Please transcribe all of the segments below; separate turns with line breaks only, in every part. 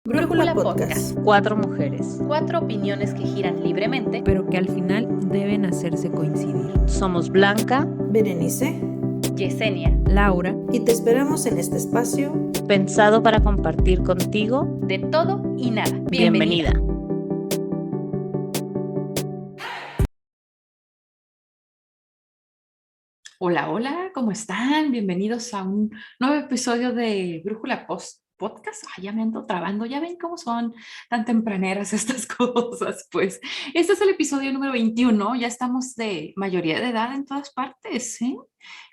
Brújula Podcast.
4 mujeres.
4 opiniones que giran libremente,
pero que al final deben hacerse coincidir.
Somos Blanca,
Berenice,
Yesenia,
Laura,
y te esperamos en este espacio
pensado para compartir contigo
de todo y nada.
Bienvenida.
Hola, hola, ¿cómo están? Bienvenidos a un nuevo episodio de Brújula Podcast. Ay, ya me ando trabando, ya ven cómo son tan tempraneras estas cosas. Pues este es el episodio número 21, ya estamos de mayoría de edad en todas partes, ¿eh?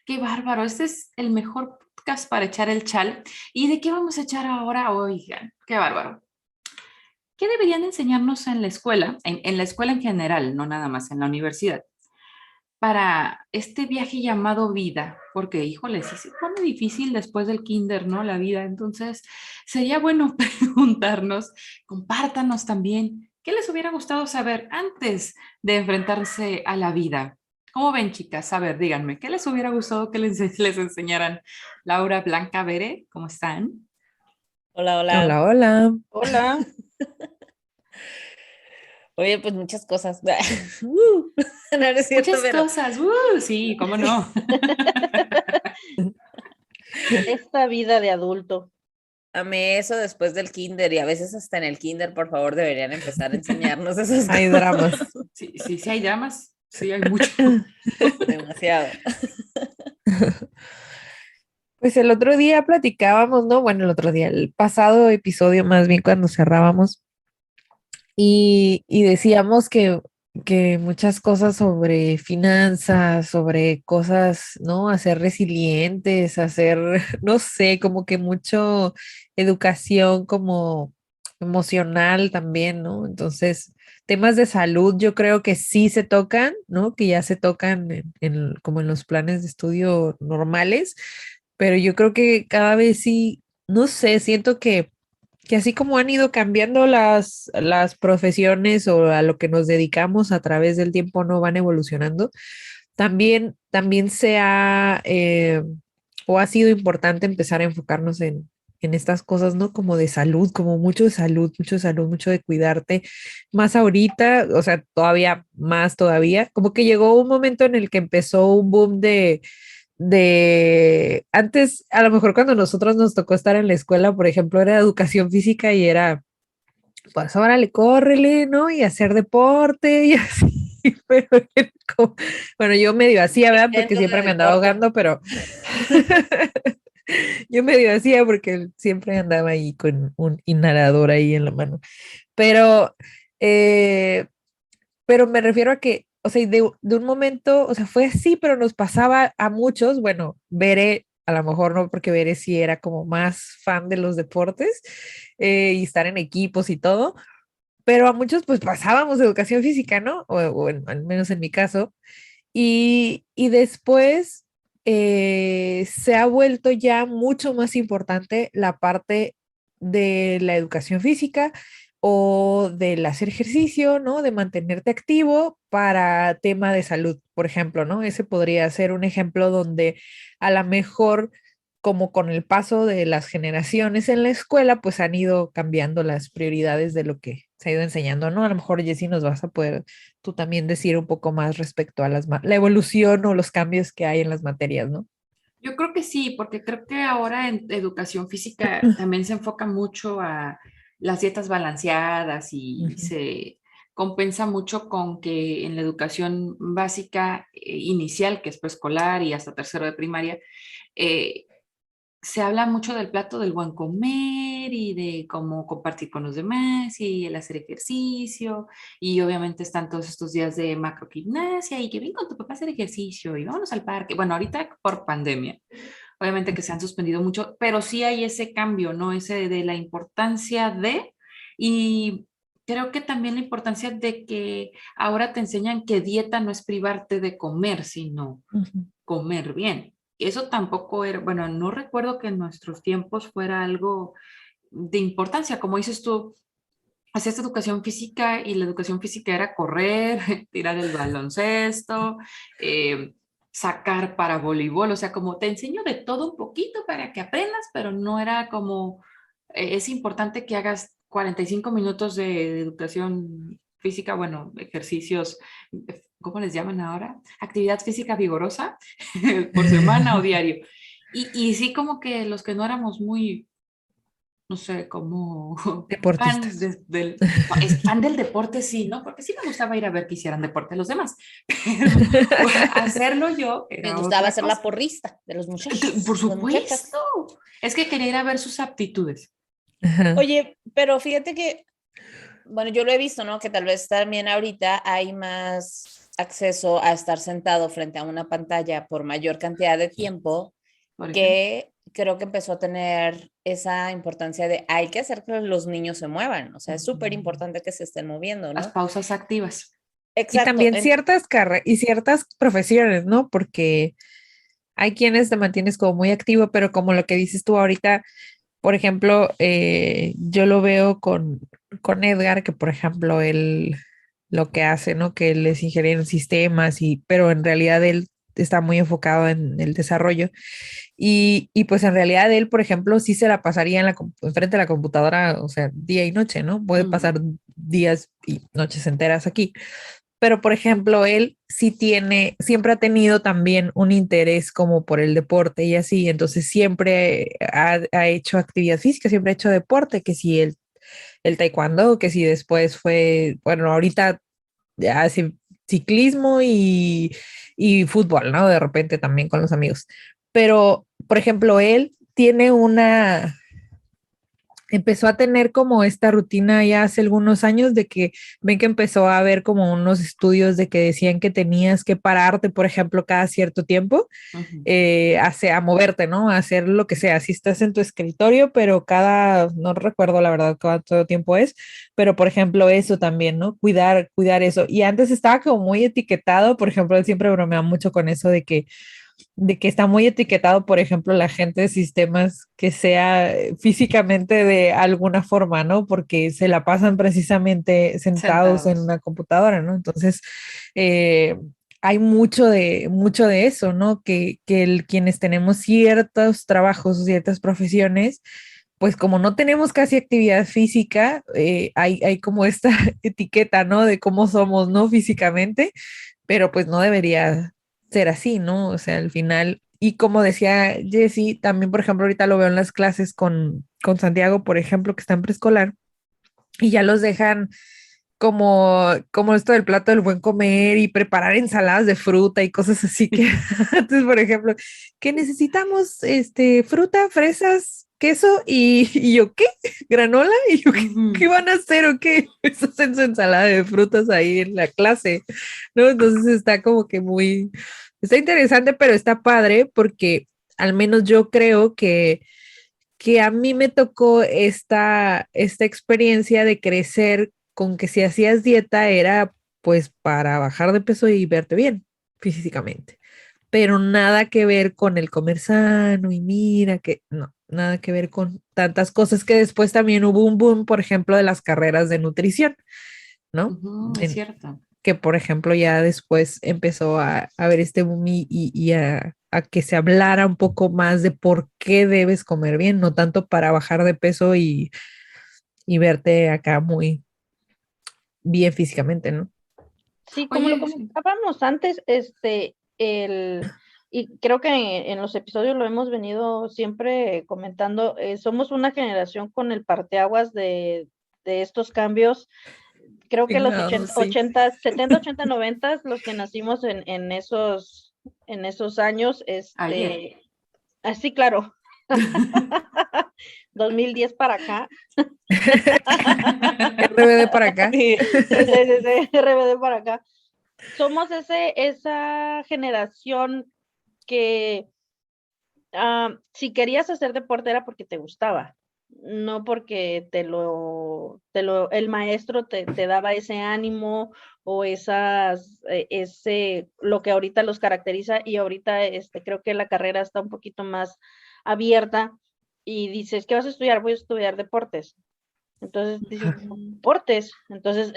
Qué bárbaro, este es el mejor podcast para echar el chal. ¿Y de qué vamos a echar ahora? Oigan, qué bárbaro. ¿Qué deberían enseñarnos en la escuela? En la escuela en general, no nada más en la universidad, para este viaje llamado vida, porque híjole, sí se pone difícil después del kinder, ¿no? La vida. Entonces, sería bueno preguntarnos, compártanos también, ¿qué les hubiera gustado saber antes de enfrentarse a la vida? ¿Cómo ven, chicas? A ver, díganme, ¿qué les hubiera gustado que les enseñaran? Laura, Blanca, Bere, ¿cómo están?
Hola, hola.
hola, hola.
Hola.
Oye, pues muchas cosas. No, no es cierto,
Muchas
pero
cosas, sí, cómo no.
Esta vida de adulto.
amé eso después del kinder y a veces hasta en el kinder, por favor, deberían empezar a enseñarnos esas
Hay
cosas.
dramas.
Sí hay dramas, sí hay mucho.
Demasiado.
Pues el otro día platicábamos, ¿no? Bueno, el otro día, el pasado episodio más bien cuando cerrábamos y decíamos que muchas cosas sobre finanzas, sobre cosas, ¿no? Hacer resilientes, hacer, no sé, como que mucho educación como emocional también, ¿no? Entonces, temas de salud yo creo que sí se tocan, ¿no? Que ya se tocan como en los planes de estudio normales, pero yo creo que cada vez sí, no sé, siento que así como han ido cambiando las profesiones o a lo que nos dedicamos a través del tiempo no van evolucionando, también se ha o ha sido importante empezar a enfocarnos en estas cosas, ¿no? Como de salud, como mucho de salud, mucho de cuidarte, más ahorita, o sea, todavía más todavía, como que llegó un momento en el que empezó un boom de antes, a lo mejor cuando nosotros nos tocó estar en la escuela, por ejemplo, era educación física y era, pues órale, córrele, ¿no? Y hacer deporte y así, pero bueno, yo medio hacía, ¿verdad? Porque
Dentro
siempre
de
me andaba
deporte.
ahogando, pero yo medio hacía porque siempre andaba ahí con un inhalador ahí en la mano. Pero, eh, pero me refiero a que, o sea, de un momento, o sea, fue así, pero nos pasaba a muchos, bueno, Bere, a lo mejor no, porque Bere sí era como más fan de los deportes y estar en equipos y todo, pero a muchos pues pasábamos educación física, ¿no? Al menos en mi caso, y después se ha vuelto ya mucho más importante la parte de la educación física o del hacer ejercicio, ¿no? De mantenerte activo para tema de salud, por ejemplo, ¿no? Ese podría ser un ejemplo donde a lo mejor, como con el paso de las generaciones en la escuela, pues han ido cambiando las prioridades de lo que se ha ido enseñando, ¿no? A lo mejor, Jessy, nos vas a poder tú también decir un poco más respecto a la evolución o los cambios que hay en las materias, ¿no?
Yo creo que sí, porque creo que ahora en educación física también se enfoca mucho a las dietas balanceadas y
Ujú.
se compensa mucho con que en la educación básica inicial, que es preescolar y hasta tercero de primaria, eh, se habla mucho del plato del buen comer y de cómo compartir con los demás y el hacer ejercicio. Y obviamente están todos estos días de macrogimnasia y que ven con tu papá a hacer ejercicio y vámonos al parque. Bueno, ahorita por pandemia, obviamente que se han suspendido mucho, pero sí hay ese cambio, ¿no? Ese de la importancia de, y creo que también la importancia de que ahora te enseñan que dieta no es privarte de comer, sino
Ujú.
comer bien. Eso tampoco era, bueno, no recuerdo que en nuestros tiempos fuera algo de importancia, como dices tú, hacías educación física y la educación física era correr, tirar el baloncesto, sacar para voleibol, o sea, como te enseño de todo un poquito para que aprendas, pero no era como, es importante que hagas 45 minutos de educación física, bueno, ejercicios, ¿cómo les llaman ahora? Actividad física vigorosa por semana o diario. Y sí, como que los que no éramos muy, no sé, como fans
Deportistas.
es fan del deporte, sí, ¿no? Porque sí me gustaba ir a ver que hicieran deporte los demás, pero hacerlo yo
Me
era
gustaba
otra
ser
cosa.
la porrista de los muchachos.
Por
las muchachas.
supuesto. Es que quería ir a ver sus aptitudes.
Ajá.
Oye, pero fíjate que, bueno, yo lo he visto, ¿no? Que tal vez también ahorita hay más acceso a estar sentado frente a una pantalla por mayor cantidad de tiempo,
Por ejemplo,
que creo que empezó a tener esa importancia de hay que hacer que los niños se muevan. O sea, es súper importante que se estén moviendo,
las
¿no?
pausas activas.
Y
Exacto.
también ciertas carreras y ciertas profesiones, ¿no? Porque hay quienes te mantienes como muy activo, pero como lo que dices tú ahorita, por ejemplo, yo lo veo con Edgar, que por ejemplo, él lo que hace, ¿no? Que él es ingeniero en sistemas, pero en realidad él está muy enfocado en el desarrollo. Y pues en realidad él, por ejemplo, sí se la pasaría enfrente de la computadora, o sea, día y noche, ¿no? Puede pasar días y noches enteras aquí. Pero, por ejemplo, él sí siempre ha tenido también un interés como por el deporte y así, entonces siempre ha hecho actividad física, siempre ha hecho deporte, que si el taekwondo, que si después fue, bueno, ahorita ya hace ciclismo y fútbol, ¿no? De repente también con los amigos. Pero, por ejemplo, él tiene empezó a tener como esta rutina ya hace algunos años de que ven que empezó a haber como unos estudios de que decían que tenías que pararte, por ejemplo, cada cierto tiempo, a moverte, ¿no? A hacer lo que sea. Si estás en tu escritorio, pero no recuerdo la verdad cuánto tiempo es, pero por ejemplo, eso también, ¿no? Cuidar eso. Y antes estaba como muy etiquetado, por ejemplo, él siempre bromeaba mucho con eso de que está muy etiquetado, por ejemplo, la gente de sistemas que sea físicamente de alguna forma, ¿no? Porque se la pasan precisamente sentados en una computadora, ¿no? Entonces, hay mucho de eso, ¿no? Que quienes tenemos ciertos trabajos, ciertas profesiones, pues como no tenemos casi actividad física, hay como esta etiqueta, ¿no? De cómo somos, ¿no? Físicamente, pero pues no debería ser así, ¿no? O sea, al final, y como decía Jessie, también, por ejemplo, ahorita lo veo en las clases con Santiago, por ejemplo, que está en preescolar, y ya los dejan como esto del plato del buen comer y preparar ensaladas de fruta y cosas así que antes, por ejemplo, que necesitamos fruta, fresas, queso y yo, ¿qué? ¿Granola? Y yo, ¿qué van a hacer o qué? Eso hacen su ensalada de frutas ahí en la clase, ¿no? Entonces está interesante, pero está padre porque al menos yo creo que a mí me tocó esta experiencia de crecer con que si hacías dieta era pues para bajar de peso y verte bien físicamente, pero nada que ver con el comer sano y mira que no, nada que ver con tantas cosas que después también hubo un boom, por ejemplo, de las carreras de nutrición, ¿no?
Es cierto.
Que por ejemplo ya después empezó a haber este boom y a que se hablara un poco más de por qué debes comer bien, no tanto para bajar de peso y verte acá muy bien físicamente, ¿no?
Sí, como lo
Oye, sí.
comentábamos antes, y creo que en los episodios lo hemos venido siempre comentando, somos una generación con el parteaguas de estos cambios. Creo que los
Chingados, sí.
80, 70, 80, 90, los que nacimos en esos años,
Ayer.
así claro, 2010 para acá.
RBD para acá.
Sí, RBD para acá. Somos esa generación que si querías hacer deporte era porque te gustaba, no porque el maestro te daba ese ánimo o lo que ahorita los caracteriza, y ahorita creo que la carrera está un poquito más abierta y dices, ¿qué vas a estudiar? Voy a estudiar deportes. Entonces dices, deportes. Entonces,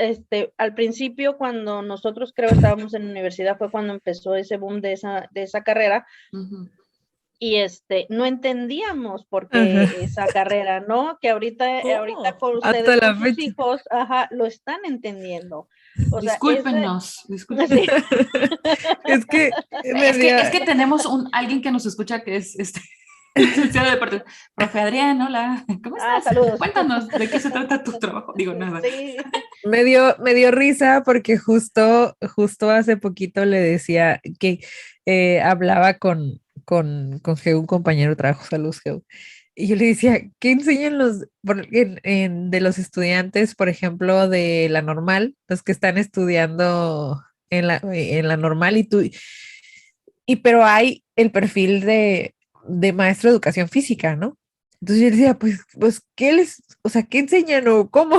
al principio, cuando nosotros creo estábamos en la universidad, fue cuando empezó ese boom de esa carrera. y no entendíamos por qué
Ajá.
esa carrera, ¿no? Que ahorita
¿Cómo?
con
Hasta
ustedes,
la
con sus
fecha.
hijos, lo están entendiendo. O sea,
Discúlpenos,
sí,
Es que me
es que
dio,
tenemos alguien que nos escucha que es licenciado de deportes. Profe Adrián, hola, ¿cómo estás?
saludos.
Cuéntanos, ¿de qué se trata tu trabajo? Digo, nada.
Sí,
me dio risa porque justo hace poquito le decía que hablaba con Geo, un compañero de trabajo, saludos, Geo. Y yo le decía, ¿qué enseñan de los estudiantes, por ejemplo, de la normal, los que están estudiando en la normal pero hay el perfil de maestro de educación física, ¿no? Entonces yo decía, pues, o sea, qué enseñan o cómo?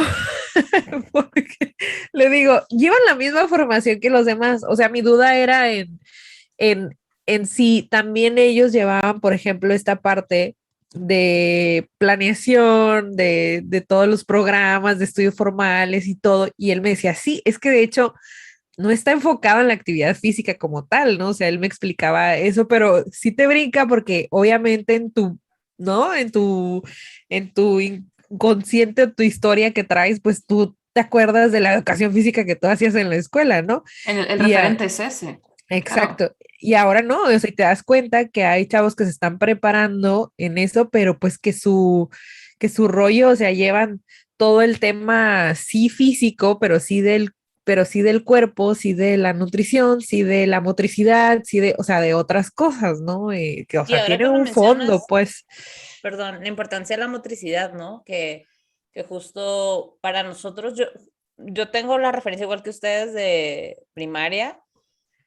Porque le digo, llevan la misma formación que los demás. O sea, mi duda era en, en si también ellos llevaban, por ejemplo, esta parte de planeación, de todos los programas de estudio formales y todo. Y él me decía, sí, es que de hecho no está enfocado en la actividad física como tal, ¿no? O sea, él me explicaba eso, pero sí te brinca porque obviamente ¿no? En tu inconsciente, tu historia que traes, pues tú te acuerdas de la educación física que tú hacías en la escuela, ¿no?
El
Y
referente es ese. Claro.
exacto. Y ahora no, o sea, y te das cuenta que hay chavos que se están preparando en eso, pero pues que su rollo, o sea, llevan todo el tema sí físico, pero sí del cuerpo, sí de la nutrición, sí de la motricidad, sí o sea, de otras cosas, ¿no? Que, o
Y
sea,
ahora
tiene
que lo
un fondo,
mencionas,
pues.
perdón, la importancia de la motricidad, ¿no? Que justo para nosotros, yo tengo la referencia igual que ustedes de primaria,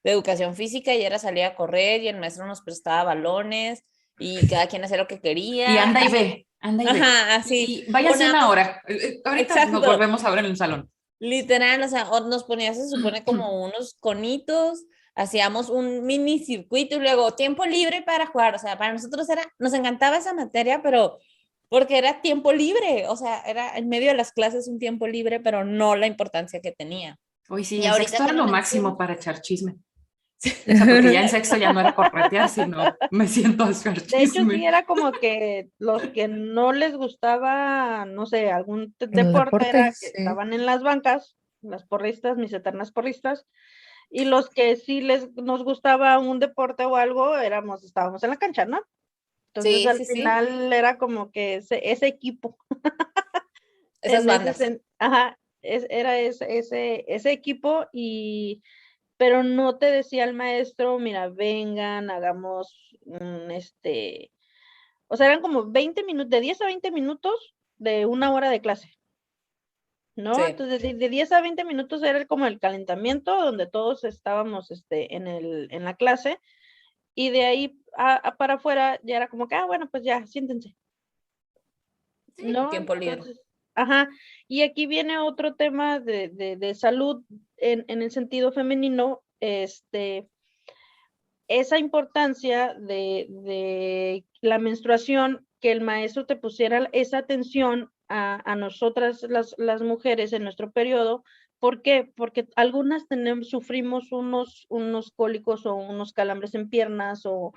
de educación física, y era salir a correr y el maestro nos prestaba balones y cada quien hacía lo que
Y
quería.
anda y ve, anda y ve.
Ajá, así.
Y váyase
Poníamos,
una hora. Ahorita nos
exacto,
volvemos a ver en el salón.
literal, o sea, nos ponía, se supone, como unos conitos, hacíamos un mini circuito y luego tiempo libre para jugar. O sea, para nosotros nos encantaba esa materia, pero porque era tiempo libre, o sea, era en medio de las clases un tiempo libre, pero no la importancia que tenía.
Hoy sí,
Y
en
ahorita
sexto
que
era
lo
lo máximo
menciono,
para echar chisme. O sea, porque ya en sexto ya no era corretear, sino me siento a echar
de hecho sí
chisme.
era como que los que no les gustaba, no sé, algún
El
deporte
deporte,
era que
sí.
estaban en las bancas, las porristas, mis eternas porristas, y los que sí nos gustaba un deporte o algo, estábamos en la cancha, ¿no? Entonces
sí,
al
sí, sí,
final era como que ese equipo,
esas bandas.
ajá, era ese equipo pero no te decía el maestro, mira, vengan, hagamos o sea, eran como 20 minutos, de 10 a 20 minutos de una hora de clase, ¿no?
Sí.
Entonces, de 10 a 20 minutos era como el calentamiento, donde todos estábamos en la clase, y de ahí para afuera ya era como que, bueno, pues ya, siéntense,
Sí,
¿no?
tiempo libre.
Entonces, ajá, y aquí viene otro tema de salud en el sentido femenino, esa importancia de la menstruación, que el maestro te pusiera esa atención a nosotras las mujeres en nuestro periodo. ¿Por qué? Porque algunas sufrimos unos cólicos o unos calambres en piernas o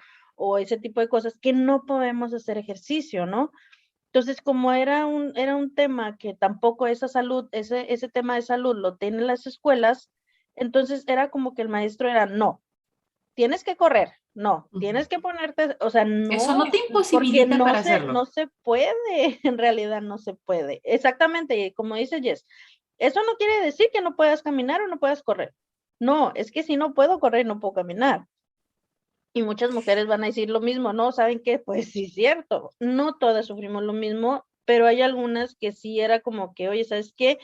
ese tipo de cosas que no podemos hacer ejercicio, ¿no? Entonces, como era un tema que tampoco esa salud, ese tema de salud lo tienen las escuelas, entonces era como que el maestro era, no, tienes que correr, no, tienes que ponerte, o sea,
Eso
no,
no te
porque
imposibilita
no
para
se,
hacerlo.
no se puede, en realidad no se puede. Exactamente, como dice Jess, eso no quiere decir que no puedas caminar o no puedas correr. No, es que si no puedo correr, no puedo caminar. Y muchas mujeres van a decir lo mismo, ¿no? ¿Saben qué? Pues sí, es cierto, no todas sufrimos lo mismo, pero hay algunas que sí era como que, oye, ¿sabes qué?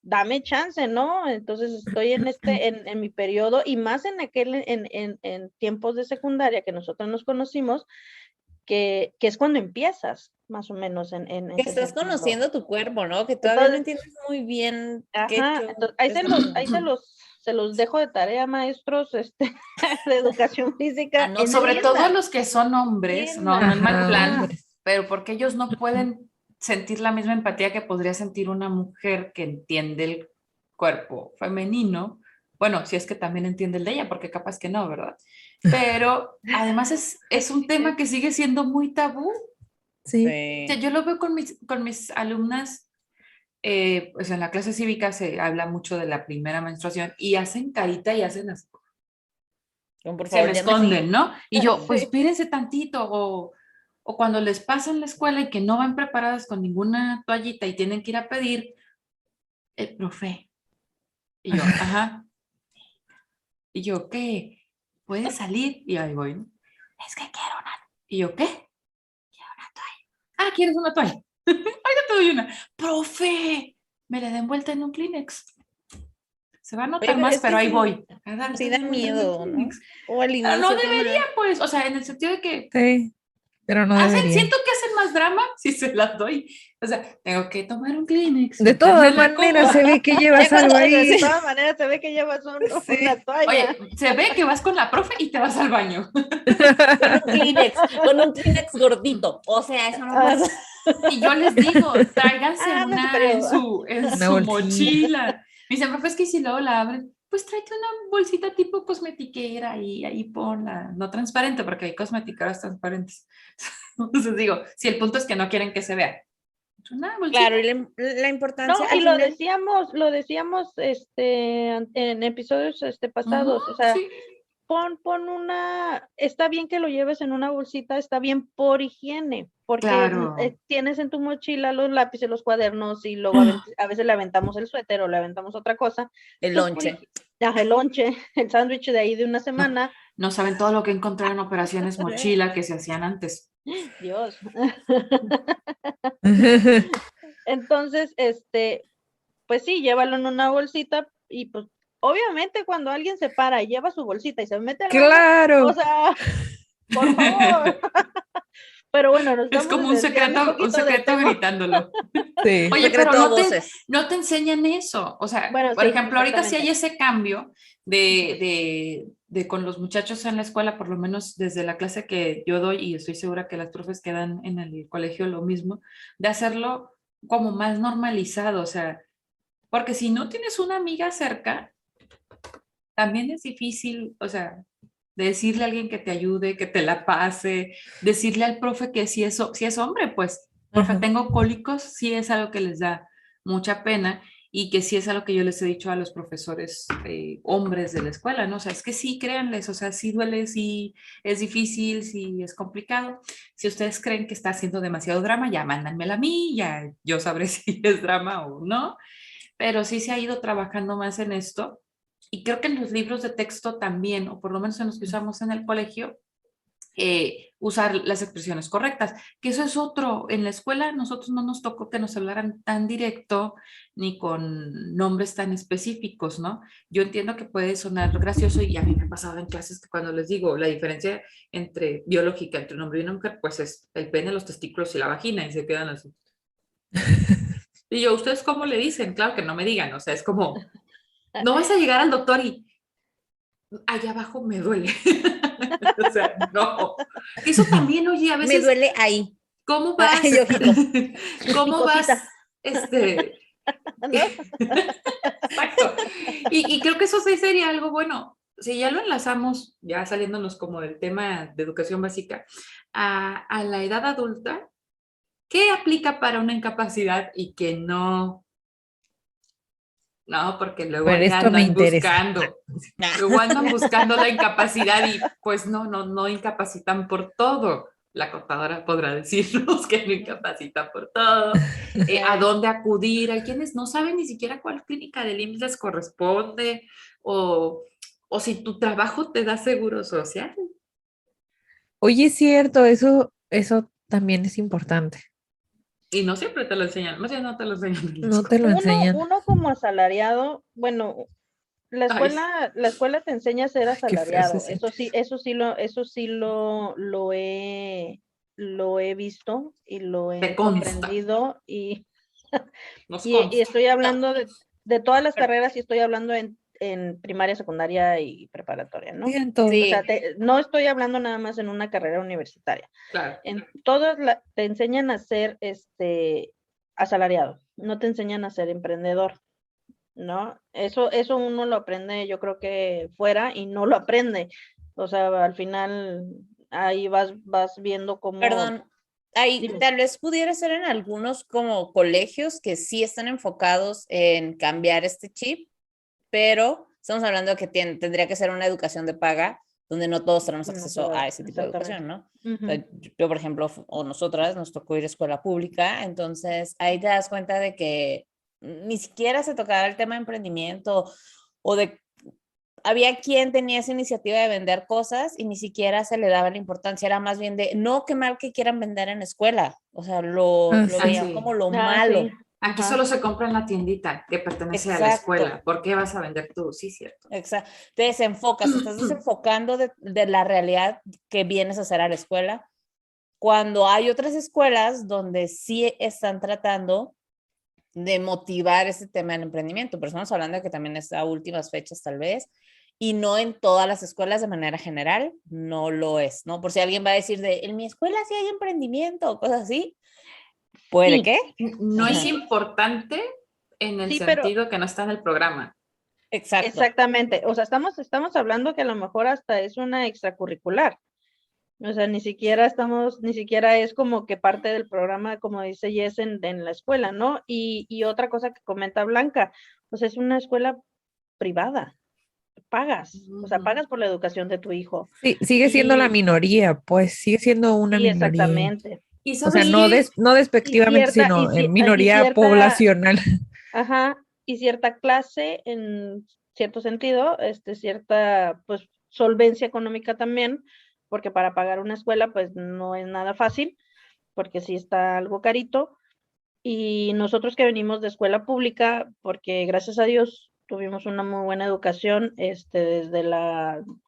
Dame chance, ¿no? Entonces estoy en mi periodo y más en tiempos de secundaria que nosotros nos conocimos, que es cuando empiezas, más o menos, en
Que
ese
estás
sentido.
conociendo tu cuerpo, ¿no? Que todavía no
Entonces,
entiendes muy bien qué
ajá,
show
entonces ahí se
está
los, ahí
pasando.
se los dejo de tarea, maestros, de educación física,
Sobre todo
entiendan,
los que son hombres, no en mal
Ajá,
plan,
ajá,
hombres.
pero porque ellos no pueden sentir la misma empatía que podría sentir una mujer que entiende el cuerpo femenino, Bueno, si es que también entiende el de ella, porque capaz que no, ¿verdad? Pero además es un tema que sigue siendo muy tabú.
Sí.
O sea, yo lo veo con mis alumnas, pues en la clase cívica se habla mucho de la primera menstruación y hacen carita y hacen así,
Por
se me
favor, ya me
esconden, ¿no? Y yo, pues
Sí.
espérense tantito, o cuando les pasa en la escuela y que no van preparadas con ninguna toallita y tienen que ir a pedir, el profe. Y yo, ajá. Y yo, ¿qué? ¿Puedes salir? Y ahí voy, ¿no? Es que quiero una. Y yo, ¿qué? Quiero una toalla. Ah, ¿quieres una toalla? Ahorita te doy una. Profe, me la den vuelta en un Kleenex. Se va a
Oye,
notar
pero
más,
es que
pero ahí
sí,
voy. A dar
sí da miedo, ¿no? O al
Pero no
inicio, ¿qué
debería,
más?
pues, o sea, en el sentido de que
Sí, pero no deberían.
siento que hacen más drama si se las doy. O sea, tengo que tomar un Kleenex,
De
meterme
todas
la
maneras, se
copa.
ve que llevas
Ya
algo
cuando, de
ahí.
todas maneras se ve que llevas
Sí.
una toalla.
Oye, se ve que vas con la profe y te vas al baño.
Con un Kleenex gordito. O sea, eso no pasa.
Y yo les digo, tráiganse
Ah, no,
una en
pero
Una
su
bolsita.
mochila. Me dicen, profe, es que si luego la abren, pues tráete una bolsita tipo cosmetiquera y ahí ponla, no transparente, porque hay cosmetiqueras transparentes. Entonces digo, si el punto es que no quieren que se vea, una bolsita.
Claro, y la
no,
importancia
y
al final.
lo decíamos en episodios pasados,
Ujú,
o sea,
sí,
pon una, está bien que lo lleves en una bolsita, está bien por higiene, porque
claro.
tienes en tu mochila los lápices, los cuadernos y luego a veces le aventamos el suéter o le aventamos otra cosa.
El
Entonces,
lonche.
el lonche, el sándwich de ahí de una
No,
semana.
no saben todo lo que encontré en operaciones mochila que se hacían antes.
Dios. Entonces, pues sí, llévalo en una bolsita y pues obviamente cuando alguien se para y lleva su bolsita y se mete al baño, o
Claro.
sea, por favor. Pero bueno, nos
Es
estamos
como
desviando un
un
poquito del
secreto
tema.
gritándolo.
Sí.
Oye, pero
Secreto a voces.
no te enseñan eso. O sea,
Bueno,
por
sí,
ejemplo, ahorita sí hay
exactamente.
ese cambio de con los muchachos en la escuela, por lo menos desde la clase que yo doy, y estoy segura que las profes que dan en el colegio lo mismo, de hacerlo como más normalizado. O sea, porque si no tienes una amiga cerca, también es difícil, o sea, decirle a alguien que te ayude, que te la pase, decirle al profe que si es hombre, pues, profe,
Ajá.
tengo cólicos, sí es algo que les da mucha pena y que sí es algo que yo les he dicho a los profesores hombres de la escuela, ¿no? O sea, es que sí, créanles, o sea, sí duele, sí es difícil, sí es complicado. Si ustedes creen que está haciendo demasiado drama, ya mándanmela a mí, ya yo sabré si es drama o no, pero sí se ha ido trabajando más en esto. Y creo que en los libros de texto también, o por lo menos en los que usamos en el colegio, usar las expresiones correctas, que eso es otro. En la escuela nosotros no nos tocó que nos hablaran tan directo ni con nombres tan específicos, ¿no? Yo entiendo que puede sonar gracioso y a mí me ha pasado en clases que cuando les digo la diferencia entre biológica entre un hombre y una mujer, pues es el pene, los testículos y la vagina y se quedan así. Y yo, ¿ustedes cómo le dicen? Claro que no me digan, o sea, es como, no vas a llegar al doctor y allá abajo me duele. O sea, no. Eso también, oye, a
Me
veces,
duele ahí.
¿cómo
Ay,
vas?
ojito.
¿Cómo vas?
Picosita,
Este,
¿no?
exacto. Y creo que eso sí sería algo bueno. Si ya lo enlazamos, ya saliéndonos como del tema de educación básica, a la edad adulta, ¿qué aplica para una incapacidad y que no? No, porque
A
luego
ver,
ahí
esto me
andan
interesa.
buscando. Luego andan buscando la incapacidad y pues no incapacitan por todo. La contadora podrá decirnos que no incapacitan por todo. ¿A dónde acudir? Hay quienes no saben ni siquiera cuál clínica del IMSS les corresponde o si tu trabajo te da seguro social.
Oye, es cierto, eso también es importante.
Y no siempre te lo enseñan, más bien no te lo enseñan en la
No te
escuela.
lo enseñan.
Uno como asalariado, bueno,
Ay,
la escuela te enseña a ser
Qué feo se
asalariado.
siente.
Eso sí lo he visto y lo
te
he
consta,
comprendido
nos
y
consta.
estoy hablando de todas las
Pero-
carreras y estoy hablando en primaria, secundaria y preparatoria,
Sí,
¿no?
en todo.
O sea,
Sí,
no estoy hablando nada más en una carrera universitaria.
Claro.
En todas te enseñan a ser asalariado, no te enseñan a ser emprendedor. ¿no? Eso uno lo aprende, yo creo que fuera y no lo aprende. O sea, al final ahí vas viendo cómo...
Perdón, ahí
Dime.
tal vez pudiera ser en algunos como colegios que sí están enfocados en cambiar este chip, pero estamos hablando de que tendría que ser una educación de paga donde no todos tenemos
No se
acceso
da,
a ese tipo de
exactamente.
educación, ¿no? O
Ujú.
sea, yo, por ejemplo, o nosotras nos tocó ir a escuela pública, entonces ahí te das cuenta de que ni siquiera se tocaba el tema de emprendimiento o de había quien tenía esa iniciativa de vender cosas y ni siquiera se le daba la importancia, era más bien de, no, qué mal que quieran vender en escuela, o sea, lo
Sí.
veían
Sí.
como lo
Ah, sí.
malo.
Aquí
Ajá.
solo se compra en la tiendita que pertenece a la
Exacto,
escuela. ¿Por qué vas a vender tú? Sí, cierto.
exacto. Te desenfocas, te estás desenfocando de la realidad que vienes a hacer a la escuela, cuando hay otras escuelas donde sí están tratando de motivar ese tema del emprendimiento, pero estamos hablando de que también es a últimas fechas tal vez, y no en todas las escuelas de manera general, no lo es, ¿no? Por si alguien va a decir de, en mi escuela sí hay emprendimiento o cosas así, puede
Sí,
que.
No es
sí,
importante en el
sí, pero
sentido que no está en el programa.
Exacto.
exactamente. O sea, estamos hablando que a lo mejor hasta es una extracurricular. O sea, ni siquiera es como que parte del programa, como dice Jess, en la escuela, ¿no? Y otra cosa que comenta Blanca, o sea, es una escuela privada, pagas, o sea,
Ujú.
pagas por la educación de tu hijo.
Sí, sigue siendo la
Y
minoría, pues sigue siendo una
sí,
minoría.
exactamente.
Y
O sea,
sabes
no,
Y,
no
y
despectivamente,
cierta,
sino
y
minoría
cierta,
poblacional.
ajá, y cierta clase en cierto sentido, cierta, pues, solvencia económica también, porque para pagar una escuela, pues, no es nada fácil, porque sí está algo carito. Y nosotros que venimos de escuela pública, porque gracias a Dios tuvimos una muy buena educación,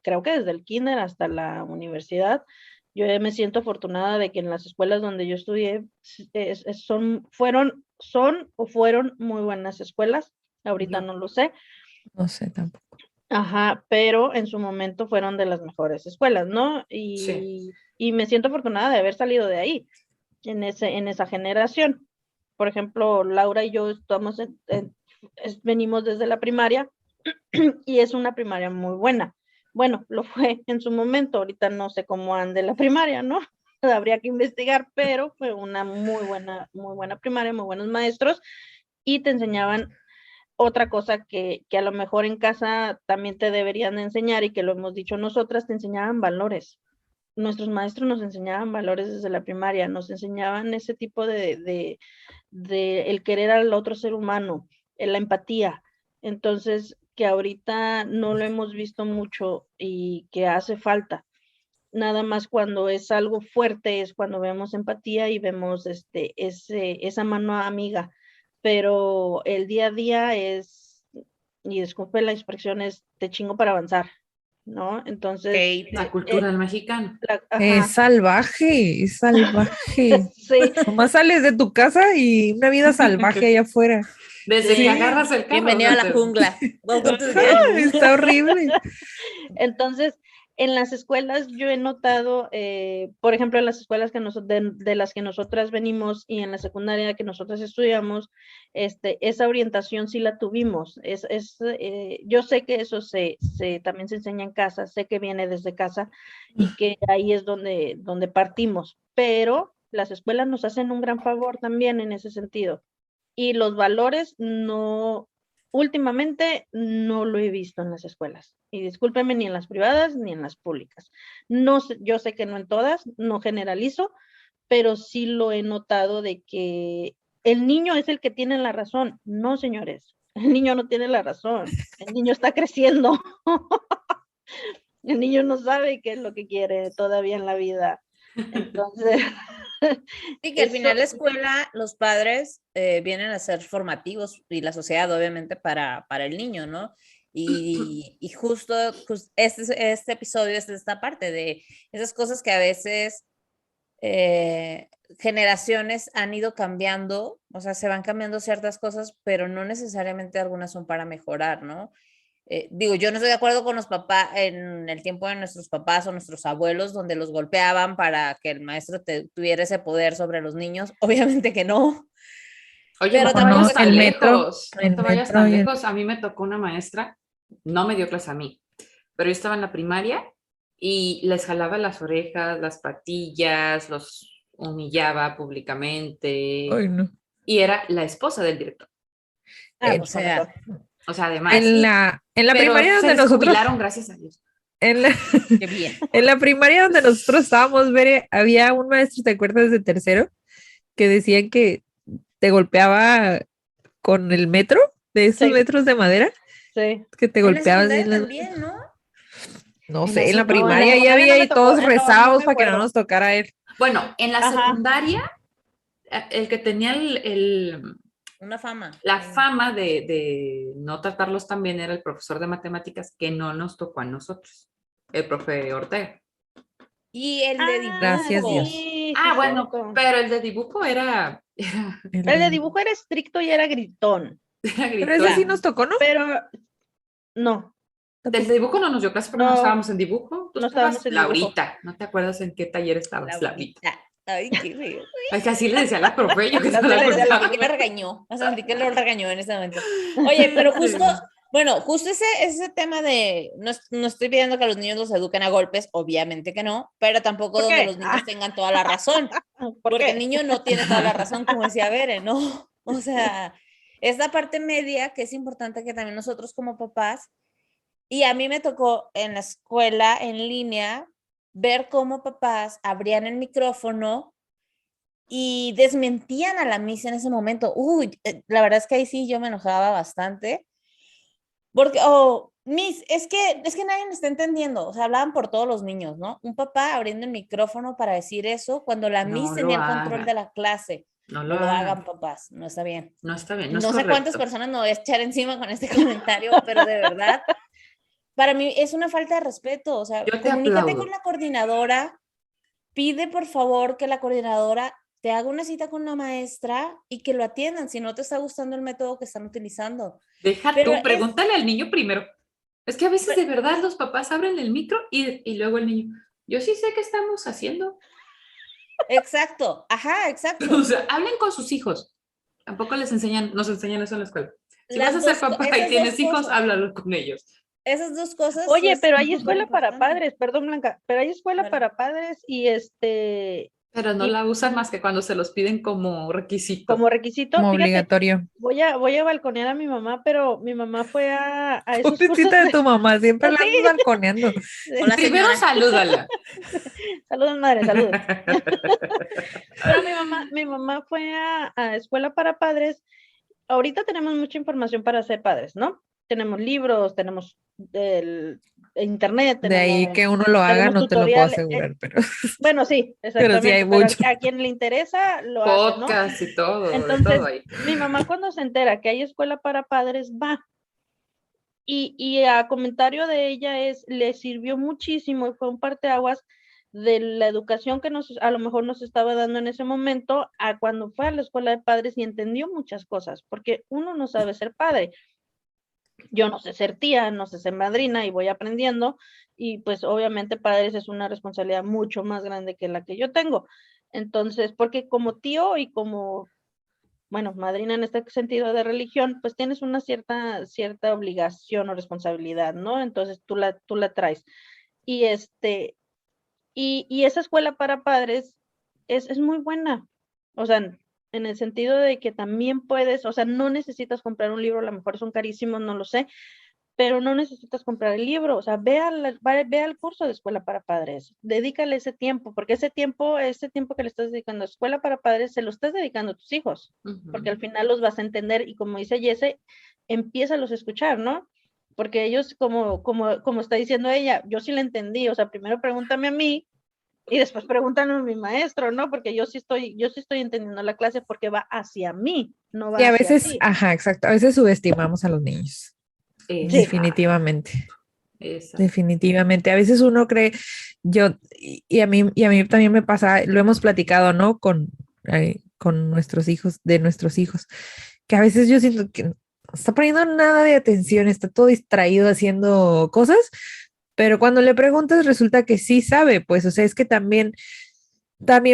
creo que desde el kinder hasta la universidad. Yo me siento afortunada de que en las escuelas donde yo estudié son o fueron muy buenas escuelas. Ahorita
Yo,
no lo sé,
No sé tampoco.
ajá, pero en su momento fueron de las mejores escuelas, ¿no?
sí.
Y me siento afortunada de haber salido de ahí, en esa generación. Por ejemplo, Laura y yo venimos desde la primaria y es una primaria muy buena. Bueno, lo fue en su momento, ahorita no sé cómo ande la primaria, ¿no? Habría que investigar, pero fue una muy buena primaria, muy buenos maestros y te enseñaban otra cosa que a lo mejor en casa también te deberían de enseñar y que lo hemos dicho nosotras, te enseñaban valores. Nuestros maestros nos enseñaban valores desde la primaria, nos enseñaban ese tipo de el querer al otro ser humano, la empatía. Entonces, que ahorita no lo hemos visto mucho y que hace falta. Nada más cuando es algo fuerte es cuando vemos empatía y vemos esa mano amiga. Pero el día a día y disculpe la expresión, es te chingo para avanzar, ¿no? Entonces,
Okay.
La cultura del mexicano.
Es
ajá,
salvaje, es salvaje.
sí,
Nomás sales de tu casa y una vida salvaje allá afuera.
Desde que
sí.
Sí,
agarras el carro.
Bienvenido a la jungla. Welcome to the
ajá,
jungle.
está horrible.
Entonces, en las escuelas yo he notado, por ejemplo, en las escuelas de las que nosotras venimos y en la secundaria que nosotras estudiamos, esa orientación sí la tuvimos. Yo sé que eso también se enseña en casa, sé que viene desde casa y que ahí es donde partimos, pero las escuelas nos hacen un gran favor también en ese sentido. Y los valores no, últimamente no lo he visto en las escuelas. Y discúlpenme, ni en las privadas ni en las públicas. No sé, yo sé que no en todas, no generalizo, pero sí lo he notado de que el niño es el que tiene la razón. No, señores, el niño no tiene la razón. El niño está creciendo. El niño no sabe qué es lo que quiere todavía en la vida. Entonces,
Sí, que al
eso,
final la escuela, los padres vienen a ser formativos y la sociedad obviamente para el niño, ¿no? Y justo, este episodio es de esta parte de esas cosas que a veces generaciones han ido cambiando, o sea, se van cambiando ciertas cosas, pero no necesariamente algunas son para mejorar, ¿no? Digo, yo no estoy de acuerdo con los papás en el tiempo de nuestros papás o nuestros abuelos, donde los golpeaban para que el maestro tuviera ese poder sobre los niños. Obviamente que no,
Oye,
Pero
no te
tampoco
vayas
es
tan
el metro,
lejos, no
el
te vayas
metro
tan
y el-
lejos. A mí me tocó una maestra, no me dio clase a mí, pero yo estaba en la primaria y les jalaba las orejas, las patillas, los humillaba públicamente
Ay, no.
y era la esposa del director.
Ah,
En,
pues
O
con
sea,
razón.
O sea, además,
así,
en la
pero
primaria
se
donde nosotros,
desjubilaron, gracias a Dios.
en la,
qué bien.
en la primaria donde nosotros estábamos, Bere, había un maestro, ¿te acuerdas de tercero? Que decían que te golpeaba con el metro, de esos
Sí,
metros de madera,
sí.
que te
En la
golpeabas
secundaria
bien las...
también, ¿no?
No
En la
sé, en la
No, en la
primaria ya
secundaria
había
no me
ahí
tocó,
todos
no
rezados
me
para que no
acuerdo.
nos tocara él.
Bueno, en la
Ajá.
secundaria, el que tenía
Una fama.
la fama de no tratarlos tan bien era el profesor de matemáticas que no nos tocó a nosotros, el profe Ortega.
Y el de
Gracias,
dibujo.
Dios.
Sí,
Ah,
sí,
bueno,
cierto.
pero el de dibujo era
El de dibujo era estricto y era gritón,
Pero ese sí
gritón.
nos tocó, ¿no?
pero no,
Del de dibujo no nos dio clase porque no
no,
estábamos en dibujo. Tú
no
estabas,
estábamos en dibujo.
Laurita, ¿no te acuerdas en qué taller estabas, Laurita?
Laurita. Ay, qué feo.
Es que así le decía a la profe, yo que
No
no
se
la
le sentí
culpaba.
que me regañó. O sea, sentí que lo regañó en ese momento. Oye, pero justo, bueno, justo ese tema de, no estoy pidiendo que a los niños los eduquen a golpes, obviamente que no, pero tampoco
¿Por
donde
qué?
los niños tengan toda la razón,
¿Por
porque el
qué?
niño no tiene toda la razón, como decía Bere, ¿no? O sea, esta parte media que es importante que también nosotros como papás, y a mí me tocó en la escuela en línea ver cómo papás abrían el micrófono y desmentían a la Miss en ese momento. Uy, la verdad es que ahí sí yo me enojaba bastante. Porque, Miss, es que nadie me está entendiendo. O sea, hablaban por todos los niños, ¿no? Un papá abriendo el micrófono para decir eso cuando la Miss
No lo
tenía el control de
hagan,
la clase.
no
No
lo
lo hagan,
hagan.
papás, no está bien.
No está bien, no es
No sé cuántas
correcto.
personas me voy a echar encima con este comentario, pero de verdad, para mí es una falta de respeto. O sea,
Yo te
comunícate
aplaudo.
con la coordinadora, pide por favor que la coordinadora te haga una cita con la maestra y que lo atiendan si no te está gustando el método que están utilizando.
Deja
Pero
tú, pregúntale al niño primero. Es que a veces de verdad los papás abren el micro y luego el niño, yo sí sé qué estamos haciendo.
exacto, ajá, exacto.
O sea, hablen con sus hijos. Tampoco nos enseñan eso en la escuela. Si vas a ser papá y
esas
tienes
dos
hijos,
cosas.
háblalo con ellos.
Esas dos cosas.
Oye,
es
pero hay
súper
escuela para
importante.
padres, perdón, Blanca, pero hay escuela
Claro.
para padres y
Pero no
Y-
la usan más que cuando se los piden como requisito.
como requisito,
Como
fíjate,
obligatorio.
voy a balconear a mi mamá, pero mi mamá fue a esos cursos
Pobrecita de
de...
tu mamá, siempre la
Sí.
andas balconeando.
Hola,
Primero
señora.
salúdala.
Saludos, madre, saludos. Pero mi mamá fue a escuela para padres. Ahorita tenemos mucha información para ser padres, ¿no? Tenemos libros, tenemos el internet,
De ahí
tenemos,
que uno lo haga,
tenemos
no te lo puedo
tutoriales.
asegurar, pero,
Bueno, sí,
pero sí hay
exactamente, pero
mucho.
a quien le interesa lo hace, ¿no?
Podcast y todo, de
Entonces,
todo ahí.
mi mamá cuando se entera que hay escuela para padres va. Y a comentario de ella le sirvió muchísimo y fue un parteaguas de la educación que a lo mejor nos estaba dando en ese momento a cuando fue a la escuela de padres y entendió muchas cosas, porque uno no sabe ser padre. Yo no sé ser tía, no sé ser madrina y voy aprendiendo y pues obviamente padres es una responsabilidad mucho más grande que la que yo tengo. Entonces, porque como tío y como bueno, madrina en este sentido de religión, pues tienes una cierta obligación o responsabilidad, ¿no? Entonces tú la traes. Y y esa escuela para padres es muy buena. O sea, en el sentido de que también puedes, o sea, no necesitas comprar un libro, a lo mejor son carísimos, no lo sé, pero no necesitas comprar el libro, o sea, ve al curso de escuela para padres, dedícale ese tiempo, porque ese tiempo que le estás dedicando a escuela para padres, se lo estás dedicando a tus hijos, porque al final los vas a entender y como dice Jesse, empiézalos a escuchar, ¿no? Porque ellos, como está diciendo ella, yo sí la entendí, o sea, primero pregúntame a mí y después pregúntame a mi maestro, ¿no? Porque yo sí estoy entendiendo la clase porque va hacia mí, no va
Y a
hacia
veces,
ti.
ajá, exacto, a veces subestimamos a los niños. Definitivamente.
Exacto.
Definitivamente. A veces uno cree, y a mí también me pasa, lo hemos platicado, ¿no? Con nuestros hijos, de nuestros hijos, que a veces yo siento que no está poniendo nada de atención, está todo distraído haciendo cosas, pero cuando le preguntas resulta que sí sabe, pues, o sea, es que también,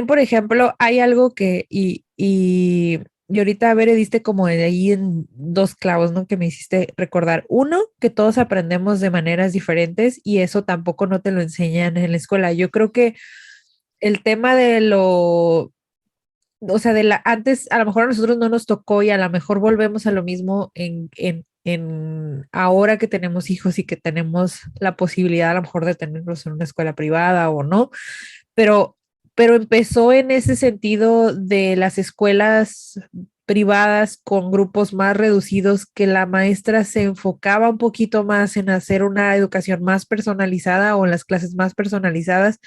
por ejemplo, hay algo que, y y ahorita, a ver, diste como de ahí en dos clavos, ¿no? Que me hiciste recordar. Uno, que todos aprendemos de maneras diferentes y eso tampoco no te lo enseñan en la escuela. Yo creo que el tema de o sea, antes a lo mejor a nosotros no nos tocó y a lo mejor volvemos a lo mismo en ahora que tenemos hijos y que tenemos la posibilidad a lo mejor de tenerlos en una escuela privada o no, pero, pero empezó en ese sentido de las escuelas privadas con grupos más reducidos, que la maestra se enfocaba un poquito más en hacer una educación más personalizada o en las clases más personalizadas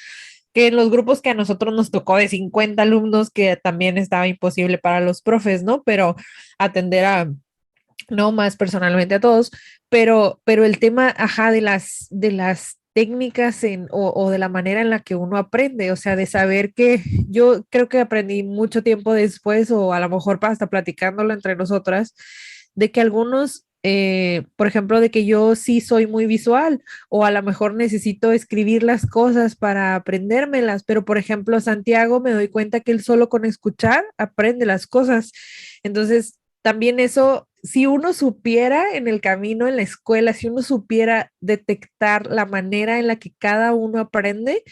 que en los grupos que a nosotros nos tocó de 50 alumnos, que también estaba imposible para los profes, ¿no? Pero atender a, no más personalmente a todos, pero el tema, ajá, de las técnicas o de la manera en la que uno aprende, o sea, de saber que yo creo que aprendí mucho tiempo después, o a lo mejor hasta platicándolo entre nosotras, de que algunos, por ejemplo, de que yo sí soy muy visual, o a lo mejor necesito escribir las cosas para aprendérmelas, pero por ejemplo, Santiago me doy cuenta que él solo con escuchar aprende las cosas. Entonces, también eso, si uno supiera en el camino, en la escuela, si uno supiera detectar la manera en la que cada uno aprende,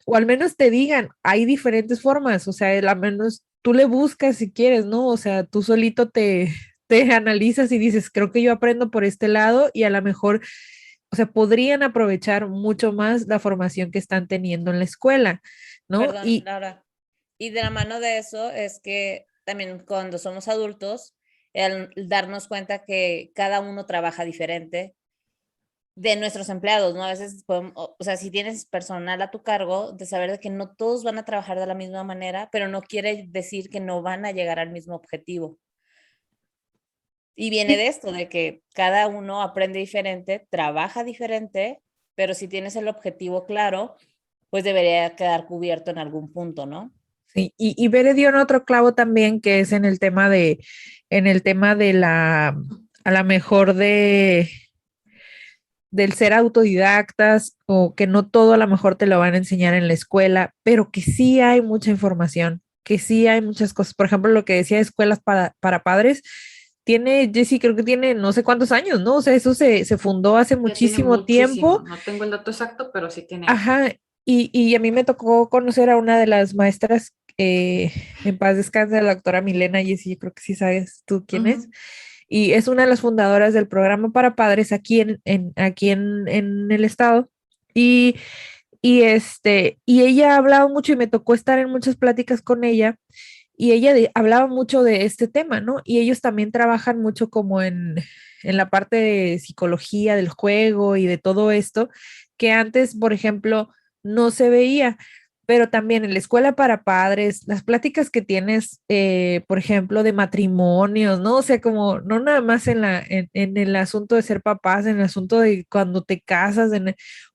o al menos te digan, hay diferentes formas, o sea, al menos tú le buscas si quieres, ¿no? O sea, tú solito te analizas y dices, creo que yo aprendo por este lado y a lo mejor, o sea, podrían aprovechar mucho más la formación que están teniendo en la escuela, ¿no?
Perdón,
Y
Laura. Y de la mano de eso es que también cuando somos adultos, el darnos cuenta que cada uno trabaja diferente de nuestros empleados, ¿no? A veces, o sea, si tienes personal a tu cargo, de saber de que no todos van a trabajar de la misma manera, pero no quiere decir que no van a llegar al mismo objetivo. Y viene de esto, de que cada uno aprende diferente, trabaja diferente, pero si tienes el objetivo claro, pues debería quedar cubierto en algún punto, ¿no?
sí, y Bere dio en otro clavo también, que es en el tema de a la mejor del ser autodidactas, o que no todo a lo mejor te lo van a enseñar en la escuela, pero que sí hay mucha información, que sí hay muchas cosas. Por ejemplo, lo que decía escuelas para padres, tiene, Jessy, creo que tiene no sé cuántos años, ¿no? O sea, eso se fundó hace
Ya tiene
muchísimo
muchísimo.
tiempo.
No tengo el dato exacto, pero sí tiene años.
Ajá, y a mí me tocó conocer a una de las maestras, en paz descanse, la doctora Milena Jessy, yo creo que sí sabes tú quién es,
Ujú.
y es una de las fundadoras del programa para padres aquí en el estado, y, y ella hablaba mucho y me tocó estar en muchas pláticas con ella, y ella hablaba mucho de este tema, ¿no? Y ellos también trabajan mucho como en la parte de psicología del juego y de todo esto, que antes, por ejemplo, no se veía, pero también en la escuela para padres, las pláticas que tienes, por ejemplo, de matrimonios, ¿no? O sea, como no nada más en el asunto de ser papás, en el asunto de cuando te casas,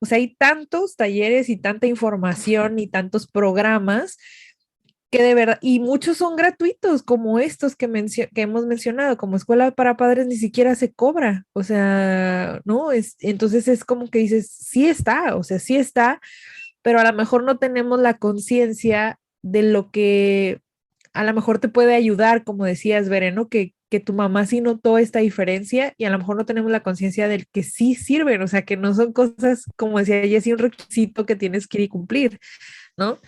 o sea, hay tantos talleres y tanta información y tantos programas que de verdad, y muchos son gratuitos, como estos que hemos mencionado, como escuela para padres ni siquiera se cobra, o sea, ¿no? Entonces es como que dices, sí está, o sea, sí está, pero a lo mejor no tenemos la conciencia de lo que a lo mejor te puede ayudar, como decías, Vereno, que tu mamá sí notó esta diferencia y a lo mejor no tenemos la conciencia del que sí sirven, o sea, que no son cosas, como decía ella, sí un requisito que tienes que ir y cumplir, ¿no?